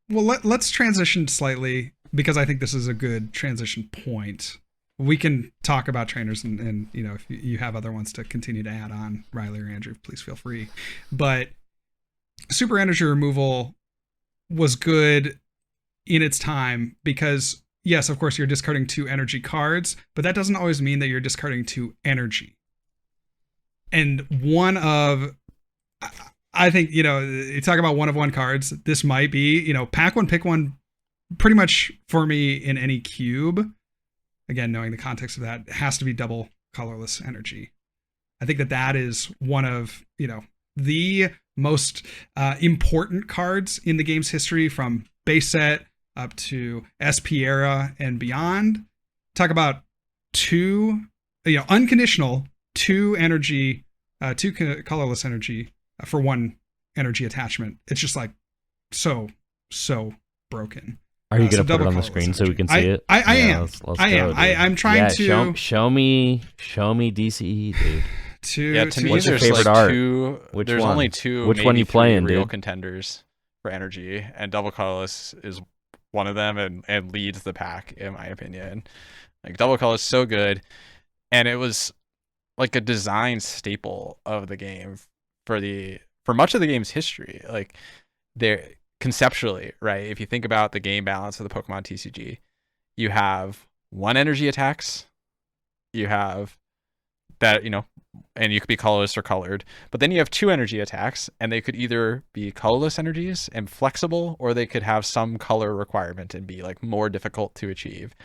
Well, let's transition slightly because I think this is a good transition point. We can talk about trainers and if you have other ones to continue to add on, Riley or Andrew, please feel free. But super energy removal was good in its time because, yes, of course, you're discarding 2 energy cards, but that doesn't always mean that you're discarding 2 energy. And I think, you talk about one of one cards. This might be, pack one, pick one, pretty much for me in any cube. Again, knowing the context of that, has to be double colorless energy. I think that is one of, the most important cards in the game's history, from base set up to SP era and beyond. Talk about 2, unconditional 2 energy, 2 colorless energy for 1 energy attachment. It's just like so broken. Are you going to put it on the screen so we can see it? I am. Let's go. I'm trying to show me DCE, dude. To me, what's your there's favorite like art? 2. Which there's one? only 2. Which one you 3 playing, real dude? contenders for energy, and double colorless is one of them, and leads the pack in my opinion. Like double colorless is so good, and it was like a design staple of the game for much of the game's history. Like there conceptually, right? If you think about the game balance of the Pokemon TCG, you have 1 energy attacks, you have that, and you could be colorless or colored, but then you have 2 energy attacks, and they could either be colorless energies and flexible, or they could have some color requirement and be like more difficult to achieve.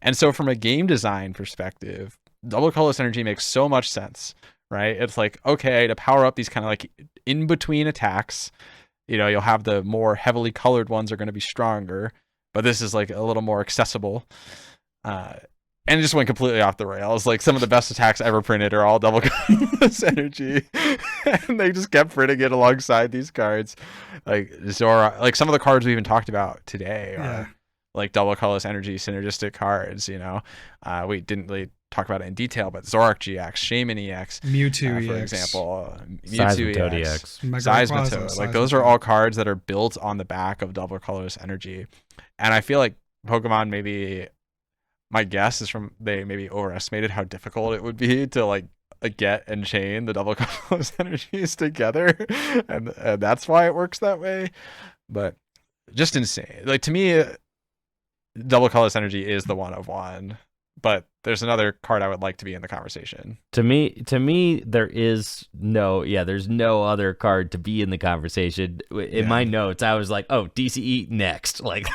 And so from a game design perspective, double colorless energy makes so much sense, right? It's like, okay, to power up these kind of like in between attacks, you'll have the more heavily colored ones are going to be stronger, but this is like a little more accessible. And it just went completely off the rails. Like some of the best attacks ever printed are all double colorless energy, and they just kept printing it alongside these cards. Like Zora, like some of the cards we even talked about today are like double colorless energy synergistic cards. We didn't really talk about it in detail, but Zoroark GX, Shaman EX, Mewtwo for EX, example, Mewtwo EX, Seismitoad Seismitoad. Like those are all cards that are built on the back of double colorless energy, and I feel like Pokemon maybe. My guess is they maybe overestimated how difficult it would be to like get and chain the double colorless energies together, and that's why it works that way. But just insane. Like to me, double colorless energy is the one of one. But there's another card I would like to be in the conversation. To me, there's no other card to be in the conversation. In my notes, I was like, oh, DCE next, like,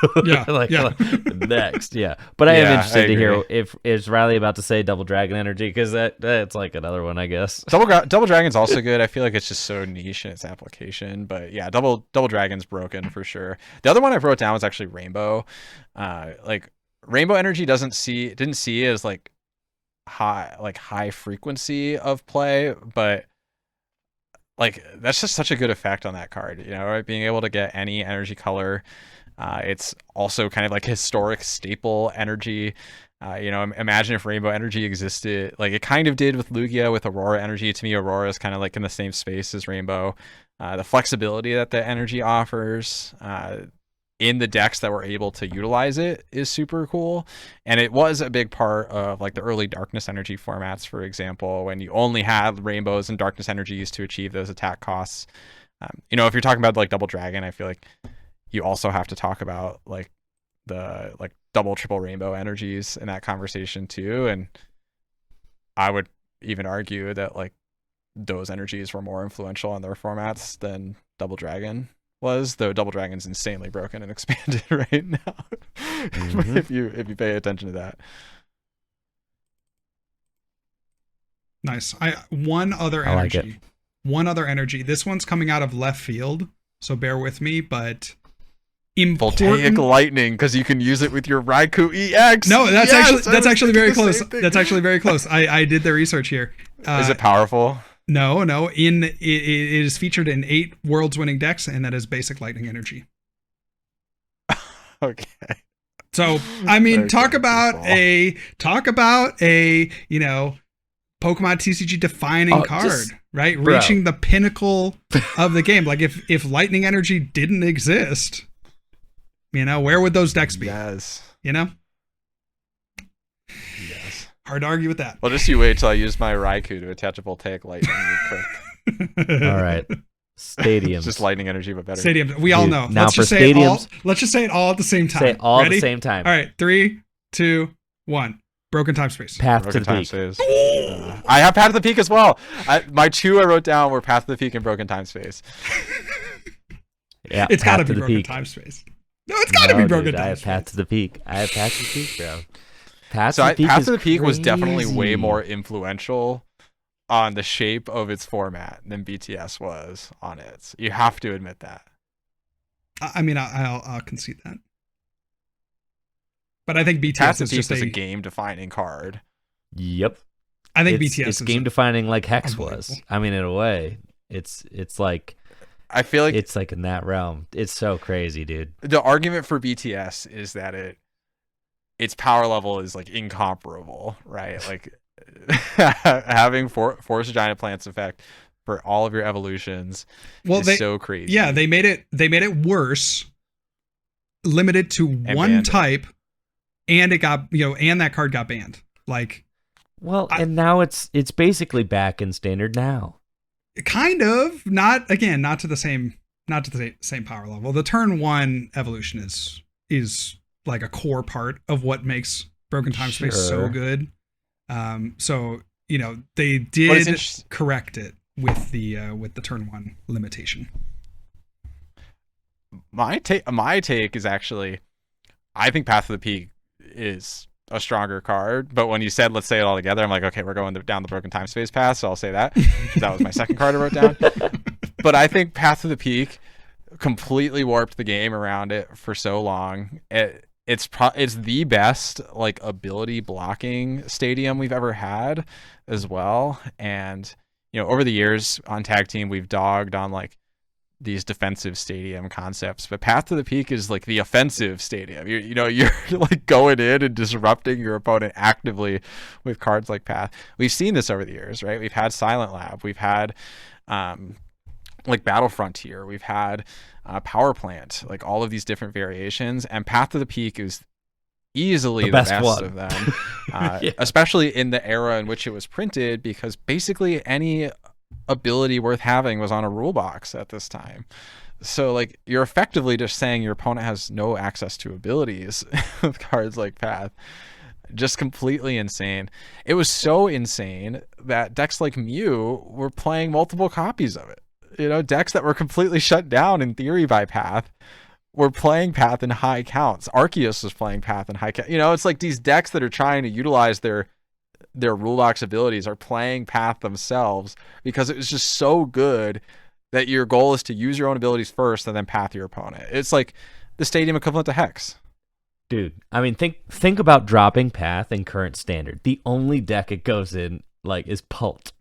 next, yeah. But I am interested to hear if is Riley about to say Double Dragon Energy, because that's like another one, I guess. Double Dragon's also good. I feel like it's just so niche in its application, but yeah, Double Dragon's broken for sure. The other one I wrote down was actually Rainbow, Rainbow Energy didn't see it as like high frequency of play, but like that's just such a good effect on that card, right? Being able to get any energy color. It's also kind of like historic staple energy. Imagine if Rainbow Energy existed, like it kind of did with Lugia with Aurora Energy. To me, Aurora is kind of like in the same space as Rainbow. The flexibility that the energy offers, in the decks that were able to utilize it is super cool. And it was a big part of like the early darkness energy formats, for example, when you only had rainbows and darkness energies to achieve those attack costs. If you're talking about like Double Dragon, I feel like you also have to talk about like the like double triple rainbow energies in that conversation too. And I would even argue that like those energies were more influential on their formats than Double Dragon was, though Double Dragon's insanely broken and expanded right now. if you pay attention to that. Nice. One other energy. This one's coming out of left field, so bear with me, but Voltaic Lightning, because you can use it with your Raikou EX. No, that's actually very close. That's actually very close. I did the research here. Is it powerful? No. It is featured in 8 Worlds winning decks, and that is basic lightning energy. Okay. So I mean, talk about a Pokemon TCG defining card, right? Bro. Reaching the pinnacle of the game. Like if lightning energy didn't exist, Where would those decks be? Yes. Yes. Hard to argue with that. Well, just you wait till I use my Raikou to attach a Voltaic Lightning. All right. Stadiums. It's just lightning energy, but better. Stadiums. We all know. Now Let's for just say stadiums, let's just say it all at the same time. say it all at Ready? the same time. All right. 3, 2, 1. Broken time space. Path Broken to the Time Peak. Space. I have Path to the Peak as well. My 2 I wrote down were Path to the Peak and Broken Time Space. Yeah, It's got to Path be the broken Peak. time space. No, it's got to be broken dude, time I have space. Path to the Peak. I have Path to the Peak, bro. Path So to the Peak Path is to the Peak was definitely way crazy. more influential on the shape of its format than BTS was on it. You have to admit that. I'll concede that. But I think BTS Path to is the Peak just was a game-defining card. Yep. I think it's, BTS it's is game defining like Hex was. unbelievable. I mean, in a way, it's like I feel like it's like in that realm. It's so crazy, dude. the argument for BTS is that its power level is like incomparable, right? Like having Force Giant Plants effect for all of your evolutions is so crazy. Yeah, they made it worse, limited to one banned it. type, and it got and that card got banned. Like, Well, and now it's basically back in standard now. kind of not to the same power level. The turn 1 evolution is like a core part of what makes Broken Time Space so Sure. good. So they But it's did interest- correct it with the turn 1 limitation. My take is actually, I think Path to the Peak is a stronger card, but when you said let's say it all together, I'm like, okay, we're going down the Broken Time Space path, so I'll say that. That was my second card I wrote down. But I think Path to the Peak completely warped the game around it for so long. It's the best like ability blocking stadium we've ever had as well. And over the years on Tag Team, we've dogged on like these defensive stadium concepts, but Path to the Peak is like the offensive stadium. You're like going in and disrupting your opponent actively with cards like Path. We've seen this over the years, right? We've had Silent Lab, we've had like Battle Frontier, we've had Power Plant, like all of these different variations, and Path to the Peak is easily the best one. of them. Yeah. Especially in the era in which it was printed, because basically any ability worth having was on a rule box at this time. So like you're effectively just saying your opponent has no access to abilities with cards like Path. Just completely insane. It was so insane that decks like Mew were playing multiple copies of it. Decks that were completely shut down in theory by Path were playing Path in high counts. Arceus was playing Path in high count. It's like these decks that are trying to utilize their rule box abilities are playing Path themselves because it was just so good that your goal is to use your own abilities first and then Path your opponent. It's like the stadium equivalent to Hex. Dude, I mean, think about dropping Path in current standard. The only deck it goes in like is Pult,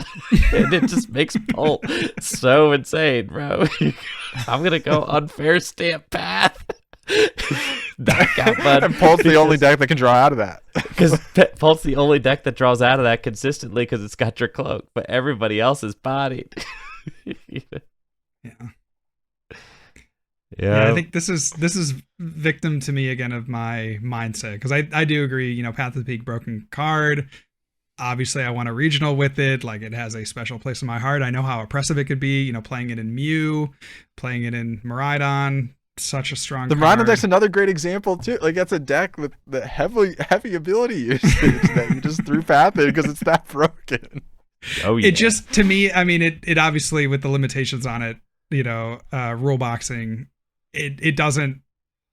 and it just makes Pult so insane, bro. I'm gonna go unfair stamp Path. That got fun. And Pult's the only deck that can draw out of that. Because Pult's the only deck that draws out of that consistently because it's got your cloak, but everybody else is bodied. Yeah, I think this is victim to me again of my mindset, because I do agree, Path to the Peak, broken card. Obviously I want a regional with it, like it has a special place in my heart. I know how oppressive it could be, playing it in Mew, playing it in Miraidon, such a strong The card. Miraidon deck's another great example too. Like that's a deck with the heavy ability usage that you just threw Path in because it's that broken. Oh yeah. It just, to me, I mean, it obviously with the limitations on it, rule boxing, it doesn't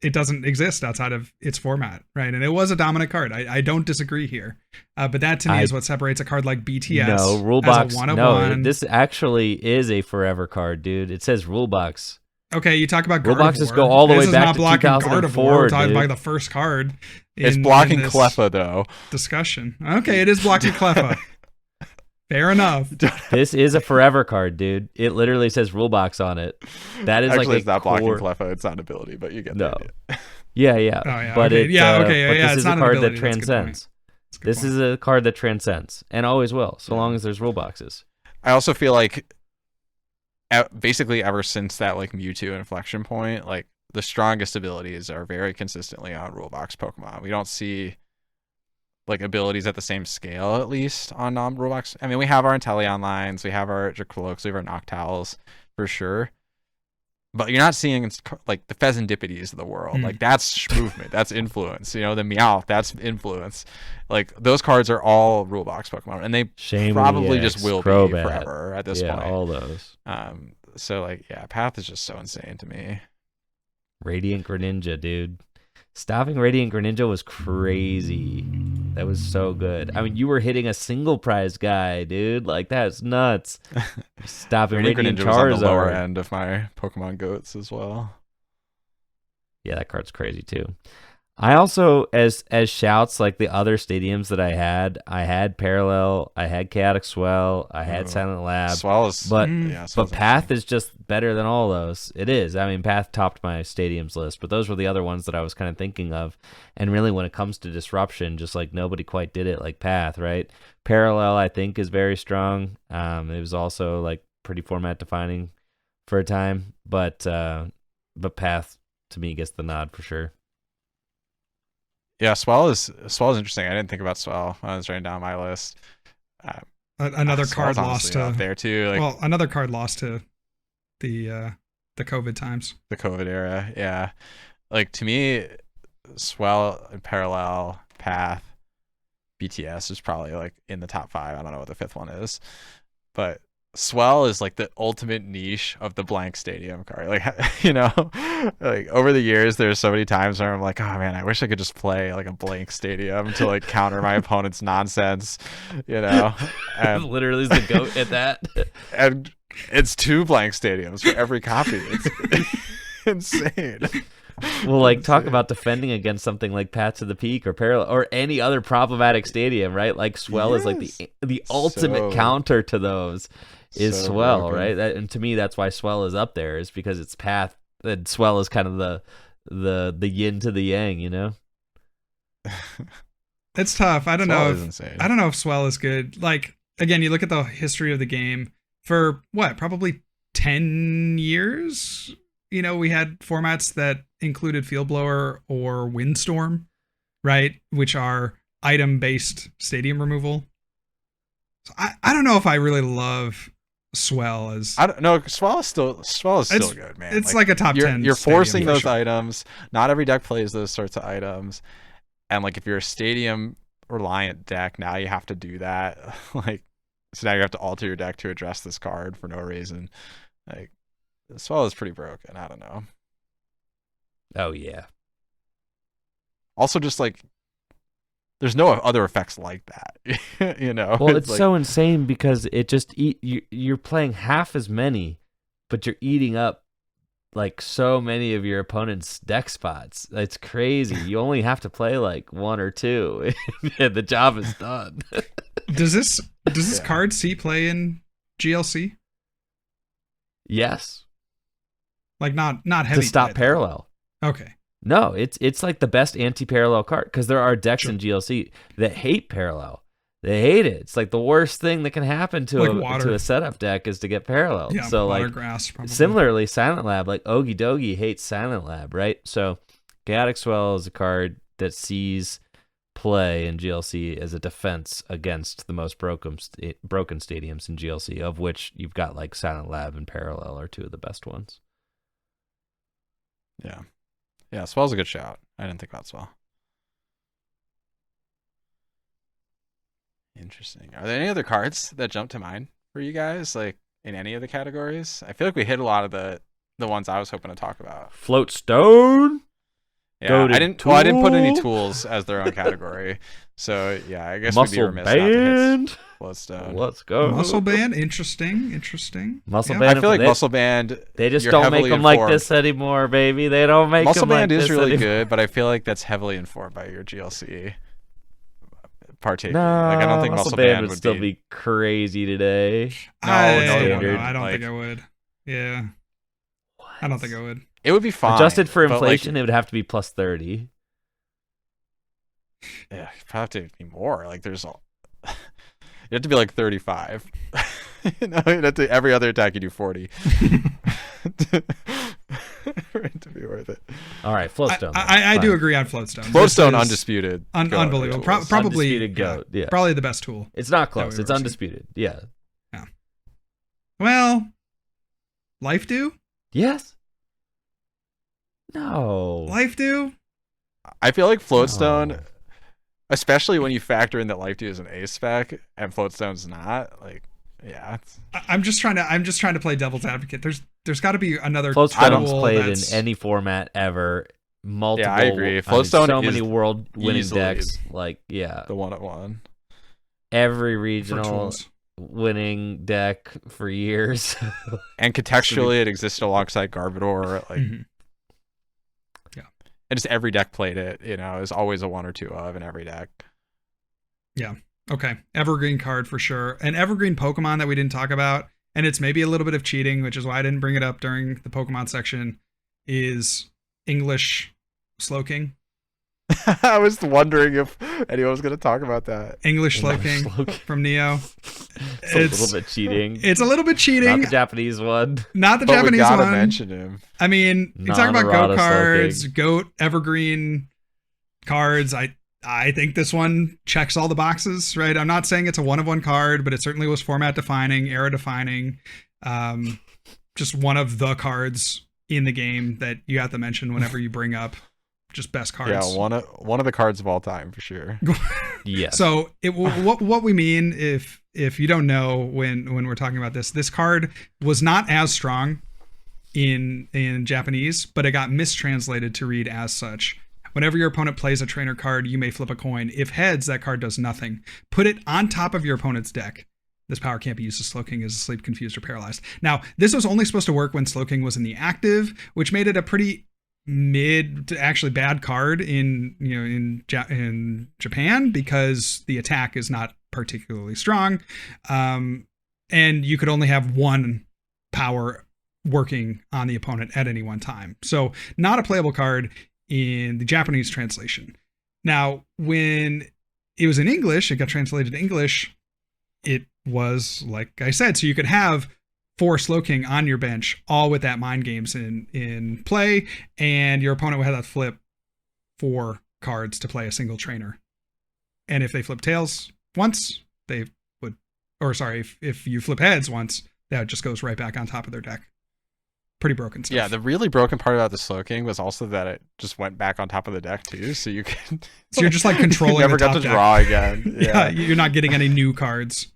exist outside of its format, right? And it was a dominant card. I don't disagree here, but that to me is what separates a card like BTS. No rule as box. a 1 of No, 1. this actually is a forever card, dude. It says rule box. Okay, you talk about Rule Gardevoir. boxes go all the way This is back not to blocking 2004, Gardevoir. We're talking dude. about the first card. It's in blocking this Cleffa though. discussion. Okay, it is blocking Cleffa. Fair enough. This is a forever card, dude. It literally says rule box on it. That is Actually, like it's not blocking core... Cleffa. It's not an ability, but you get No. the idea. Yeah. Oh, yeah, But okay. it, Yeah, but it's this is a not an card ability. that That's a good point. transcends. That's a good This point. is a card that transcends and always will, so long as there's rule boxes. I also feel like basically ever since that like Mewtwo inflection point, like the strongest abilities are very consistently on rule box Pokemon. We don't see like abilities at the same scale, at least on non-rule box. I mean, we have our Inteleon lines, we have our Jacquilokes, we have our Noctowls for sure. But you're not seeing like the Phesandipities of the world. Like that's movement, that's influence. You know, the Meowth, that's influence. Like those cards are all rule box Pokemon, and they probably just will be forever at this point. Yeah, all those. So like, yeah, Path is just so insane to me. Radiant Greninja, dude. Stopping Radiant Greninja was crazy. That was so good. I mean, you were hitting a single prize guy, dude. Like, that's nuts. Stopping Radiant Greninja Charizard. was on the lower end of my Pokemon GOATs as well. Yeah, that card's crazy too. I also, as shouts, like the other stadiums that I had Parallel, I had Chaotic Swell, I had Silent Lab. Swell is, but Swell's Path is just better than all those. It is. I mean, Path topped my stadiums list, but those were the other ones that I was kind of thinking of. And really, when it comes to disruption, just like nobody quite did it like Path, right? Parallel, I think, is very strong. It was also like pretty format defining for a time, but Path to me gets the nod for sure. Yeah, Swell is interesting. I didn't think about Swell when I was writing down my list. Another card lost to up there too. Like, well, another card lost to the COVID times. The COVID era, yeah. Like to me, Swell and Parallel, Path, BTS is probably like in the top 5. I don't know what the 5th one is, but Swell is like the ultimate niche of the blank stadium card. Like, you know, like over the years, there's so many times where I'm like, oh man, I wish I could just play like a blank stadium to like counter my opponent's nonsense, you know. And literally is the GOAT at that. And it's 2 blank stadiums for every copy. It's insane. Well, like talk about defending against something like Path to the Peak or Parallel or any other problematic stadium, right? Like Swell is like the ultimate counter to those. Is Swell, broken. Right? And to me, that's why Swell is up there, is because it's Path. And Swell is kind of the yin to the yang, you know. It's tough. I don't know if Swell is good. Like again, you look at the history of the game for probably 10 years. You know, we had formats that included Field Blower or Windstorm, right? Which are item-based stadium removal. So I don't know if I really love Swell as... I don't know. Swell is still good, man. It's like a top 10. You're forcing those items. Not every deck plays those sorts of items. And like if you're a stadium-reliant deck, now you have to do that. Like, so now you have to alter your deck to address this card for no reason. Like, Swell is pretty broken. I don't know. Oh, yeah. Also, just like, there's no other effects like that, you know? Well, it's like, so insane because it just you're playing half as many, but you're eating up like so many of your opponent's deck spots. It's crazy. You only have to play like 1 or 2, and the job is done. Does this card see play in GLC? Yes. Like not heavy to stop Parallel. Okay. No, it's like the best anti-parallel card because there are decks in GLC that hate Parallel. They hate it. It's like the worst thing that can happen to a setup deck is to get Parallel. Yeah, so like grass, similarly, Silent Lab, like Ogie Dogie hates Silent Lab, right? So Chaotic Swell is a card that sees play in GLC as a defense against the most broken stadiums in GLC, of which you've got like Silent Lab and Parallel are 2 of the best ones. Yeah, Swell's a good shout. I didn't think about Swell. Interesting. Are there any other cards that jump to mind for you guys, like in any of the categories? I feel like we hit a lot of the ones I was hoping to talk about. Float Stone. Yeah, I didn't put any tools as their own category. So yeah, I guess we'd be remiss not to hit Floatstone. Let's go. Muscle Band, interesting. Muscle Band. I feel like Muscle Band. They just don't make them like this anymore, baby. They don't make Muscle them like Band this is really anymore. good, but I feel like that's heavily informed by your GLC partaking. No, like I don't think Muscle Band would still be crazy today. I don't think I would. Yeah. What? I don't think I would. It would be fine. Adjusted for inflation, it would have to be plus 30. Yeah, it'd probably have to be more. Like there's all. You have to be like 35. You know, every other attack you do 40. for it to be worth it. All right, Floatstone. I do agree on Floatstone. Floatstone, undisputed. Unbelievable. Probably undisputed GOAT. Yeah. Probably the best tool. It's not close. It's undisputed. Yeah. Well, Life Do? Yes. No. Life Do? I feel like Floatstone, especially when you factor in that Life Do is an ace spec and Floatstone's not, like, yeah. I'm just trying to play devil's advocate. There's got to be another Floatstone's played in any format ever. Multiple. Yeah, I agree. Floatstone so many world-winning decks. Like, yeah, the one at one. Every regional winning deck for years. And contextually, it existed alongside Garbodor. Like, yeah, and just every deck played it. You know, is always a one or two of in every deck. Yeah. Okay. Evergreen card for sure. An evergreen Pokemon that we didn't talk about, and it's maybe a little bit of cheating, which is why I didn't bring it up during the Pokemon section, is English Slowking. I was wondering if anyone was going to talk about that. English Slowking from Neo. It's a little bit cheating. It's a little bit cheating. Not the Japanese one. Not the but Japanese we gotta one. mention him. I mean, you talk about GOAT cards, Slowking. GOAT Evergreen cards. I think this one checks all the boxes, right? I'm not saying it's a one-of-one card, but it certainly was format defining, era defining. Just one of the cards in the game that you have to mention whenever you bring up just best cards. Yeah, one of the cards of all time for sure. Yeah. So what we mean, if you don't know, when we're talking about this card was not as strong in Japanese, but it got mistranslated to read as such. Whenever your opponent plays a trainer card, you may flip a coin. If heads, that card does nothing. Put it on top of your opponent's deck. This power can't be used as Slowking is asleep, confused, or paralyzed. Now, this was only supposed to work when Slowking was in the active, which made it a pretty mid to actually bad card in Japan because the attack is not particularly strong, and you could only have one power working on the opponent at any one time. So not a playable card in the Japanese translation. Now, when it was in English, it got translated to English. It was, like I said, so you could have 4 Slowking on your bench, all with that mind games in play, and your opponent would have that flip 4 cards to play a single trainer. And if they flip tails once, they would, or sorry, if you flip heads once, that just goes right back on top of their deck. Pretty broken stuff. Yeah, the really broken part about the Slowking was also that it just went back on top of the deck too, so you can. So you're just like controlling. You never the top got to deck. draw again. Yeah, you're not getting any new cards.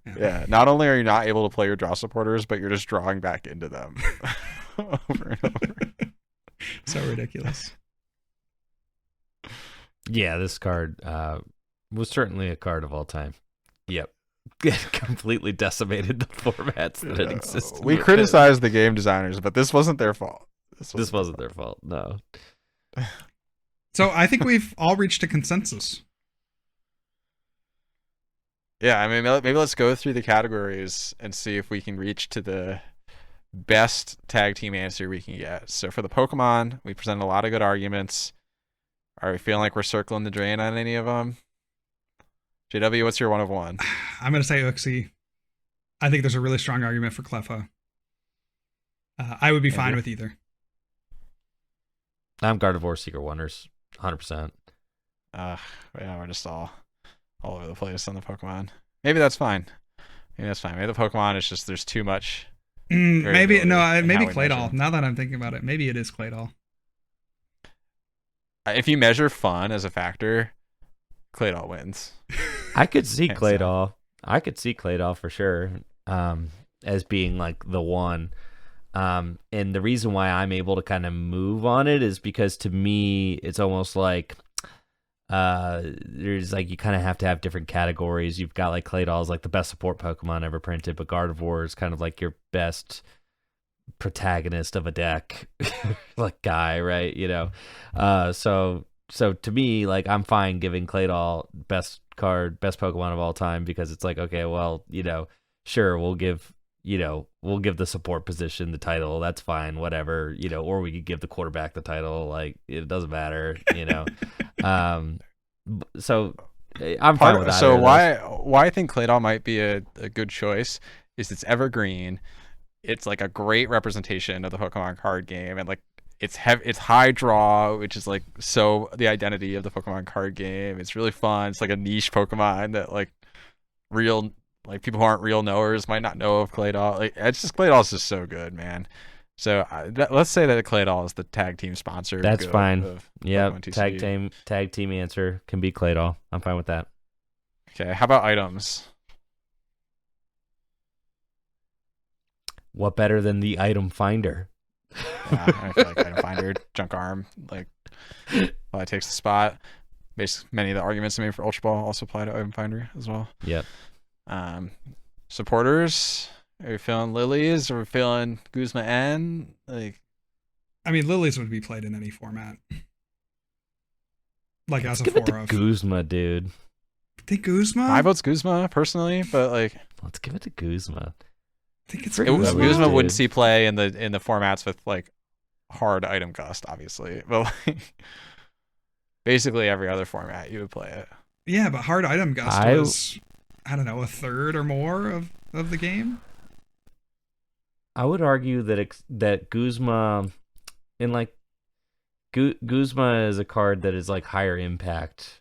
Yeah, not only are you not able to play your draw supporters, but you're just drawing back into them over and over. So ridiculous. Yeah, this card was certainly a card of all time. Yep. Completely decimated the formats that it existed. We criticized the game designers, but this wasn't their fault. This wasn't their fault, no. So I think we've all reached a consensus. Yeah, I mean, maybe let's go through the categories and see if we can reach to the best tag team answer we can get. So for the Pokemon, we presented a lot of good arguments. Are we feeling like we're circling the drain on any of them? JW, what's your one of one? I'm going to say Uxie. I think there's a really strong argument for Cleffa. I would be fine with either. I'm Gardevoir, Secret Wonders, 100%. Yeah, we're just all over the place on the Pokemon. Maybe that's fine. Maybe the Pokemon is just there's too much. Maybe Claydol. Now that I'm thinking about it, maybe it is Claydol. If you measure fun as a factor, Claydol wins. I could see Claydol. I could see Claydol for sure as being like the one. And the reason why I'm able to kind of move on it is because to me, it's almost like there's like you kind of have to have different categories. You've got like Claydol is like the best support Pokemon ever printed, but Gardevoir is kind of like your best protagonist of a deck like guy, right? You know, so to me, like I'm fine giving Claydol best Pokemon of all time because it's like, okay, well, you know, sure, we'll give the support position the title, that's fine, whatever, you know, or we could give the quarterback the title, like it doesn't matter, you know. So I'm fine with that. So why I think Claydol might be a good choice is it's evergreen. it's like a great representation of the Pokemon card game, and like it's high draw, which is like so the identity of the Pokemon card game. It's really fun. It's like a niche Pokemon that like real like people who aren't real knowers might not know of Claydol. Like it's just Claydol is just so good, man. So let's say that Claydol is the tag team sponsor. That's fine. Yeah, Pokemon TCG. tag team answer can be Claydol. I'm fine with that. Okay, how about items? What better than the item finder? Yeah, I feel like item finder, junk arm, like it takes the spot. Basically, many of the arguments I made for Ultra Ball also apply to item finder as well. Yep. Supporters, are we feeling Lilies? Are we feeling Guzma N? Like, I mean, Lilies would be played in any format. Like Let's as a give it to 4 of. Guzma, dude. Think Guzma? my vote's Guzma personally, but like Let's give it to Guzma. I think it's Guzma. Guzma Dude. wouldn't see play in the formats with like hard item gust, obviously, but like basically every other format you would play it. Yeah, but hard item gust I- was, I don't know, a third or more of the game. I would argue that Guzma, in like, Guzma is a card that is like higher impact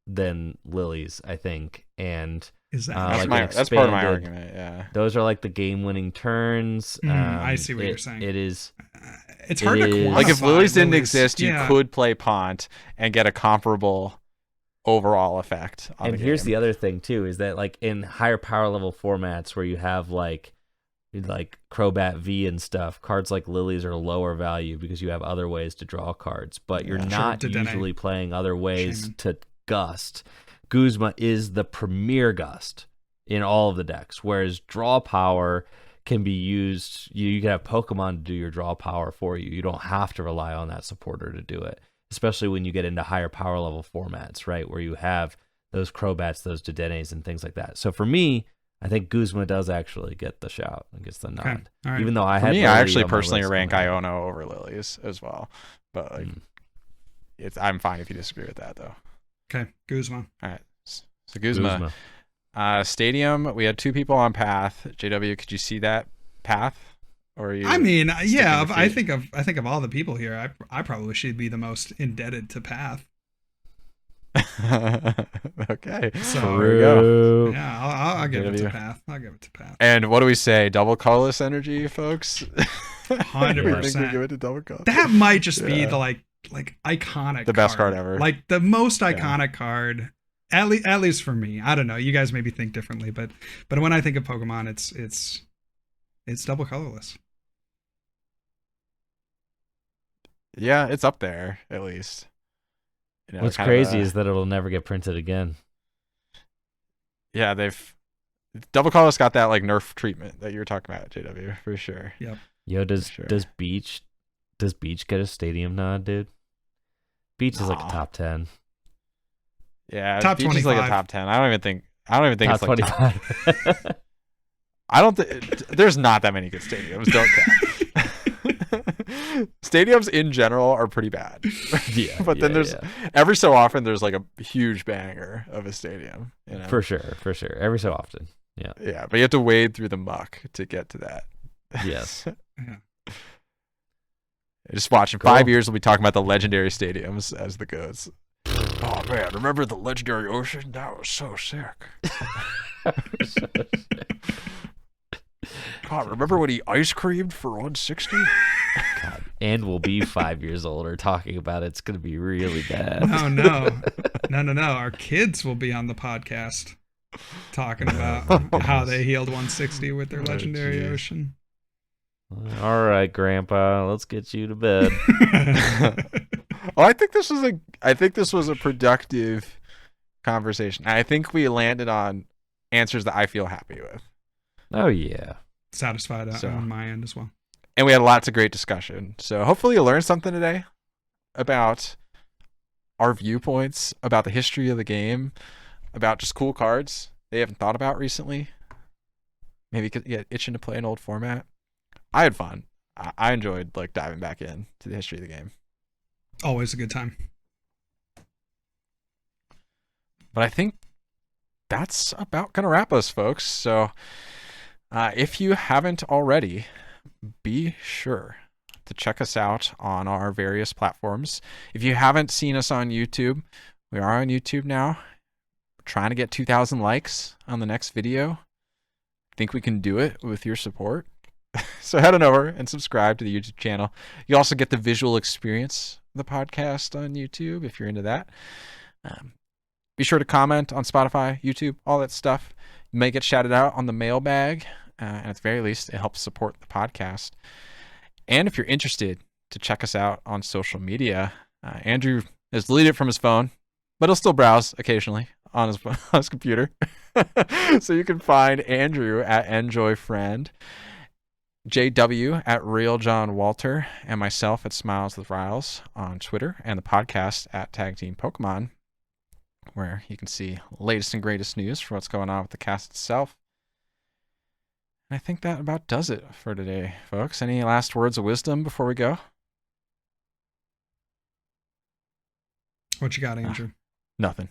than Lilies, I think, and Is that That's part of my expanded- argument. Yeah. those are like the game-winning turns. I see what you're saying. It is. It's hard to It is- quantify. Like if Lilies didn't Lilies. exist, you Yeah. could play Pont and get a comparable overall effect on And the here's game. the other thing too, is that like in higher power level formats where you have like Crobat V and stuff, cards like Lilies are lower value because you have other ways to draw cards, but you're Yeah, not sure, Dedenne. usually playing other ways Shaman. to gust. Guzma is the premier gust in all of the decks, whereas draw power can be used. You can have Pokemon to do your draw power for you. You don't have to rely on that supporter to do it, especially when you get into higher power level formats, right, where you have those Crobats, those Dedennes, and things like that. So for me, I think Guzma does actually get the shout and gets the nod. Okay. All right. Even though I For had me, Lily I actually on my personally list rank going in. Iono over Lilies as well, but like I'm fine if you disagree with that though. Okay, Guzma. All right, so Guzma. Stadium, we had 2 people on Path. JW, could you see that Path? Or are you I mean, yeah, with I feet? think of all the people here, I probably should be the most indebted to Path. Okay, So there we go. True. yeah, I'll give it to JW. Path. I'll give it to Path. And what do we say? Double colorless energy, folks. 100%. We think we give it to double color. That might just be Yeah. the like iconic, The best card ever. like the most iconic card. At least for me. I don't know. You guys maybe think differently, but when I think of Pokemon, it's double colorless. Yeah, it's up there at least. You know, What's kind of crazy a- is that it'll never get printed again. yeah, they've double colorless got that like nerf treatment that you were talking about, JW, for sure. Yo, does Sure. Beach get a stadium nod, dude? Beach is like Nah. a top 10. Yeah, Top Beach is like a 25. top 10. I don't even think Top it's like top. 25. I don't think there's not that many good stadiums. Don't count. Stadiums in general are pretty bad. Yeah, But then yeah, there's yeah. every so often there's like a huge banger of a stadium. You know? For sure. Every so often. Yeah, but you have to wade through the muck to get to that. Yes. Yeah. Just watch in Cool. 5 years we'll be talking about the legendary stadiums as the goats. Oh man, remember the legendary ocean? That was so sick. God, remember when he ice creamed for 160? God. And we'll be 5 years older talking about it. It's going to be really bad. No. Our kids will be on the podcast talking about how they healed 160 with their Oh, legendary geez. ocean. All right, Grandpa, let's get you to bed. Well, I think this was a productive conversation. I think we landed on answers that I feel happy with. Oh, yeah. Satisfied So- on my end as well. And we had lots of great discussion. So hopefully you learned something today about our viewpoints, about the history of the game, about just cool cards they haven't thought about recently. Maybe get itching to play an old format. I had fun. I enjoyed like diving back in to the history of the game. Always a good time. But I think that's about going to wrap us, folks. So If you haven't already, be sure to check us out on our various platforms. If you haven't seen us on YouTube, we are on YouTube now. We're trying to get 2,000 likes on the next video. I think we can do it with your support. So head on over and subscribe to the YouTube channel. You also get the visual experience of the podcast on YouTube if you're into that. Be sure to comment on Spotify, YouTube, all that stuff. You may get shouted out on the mailbag. And at the very least, it helps support the podcast. And if you're interested to check us out on social media, Andrew has deleted it from his phone, but he'll still browse occasionally on his computer. So you can find Andrew at EnjoyFriend, JW at RealJohnWalter, and myself at Smiles with Riles on Twitter, and the podcast at Tag Team Pokemon, where you can see latest and greatest news for what's going on with the cast itself. And I think that about does it for today, folks. Any last words of wisdom before we go? What you got, Andrew? Nothing.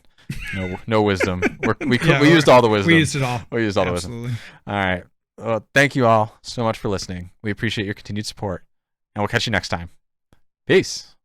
No wisdom. We used all the wisdom. We used it all. We used all the Absolutely. wisdom. All right. Well, thank you all so much for listening. We appreciate your continued support, and we'll catch you next time. Peace.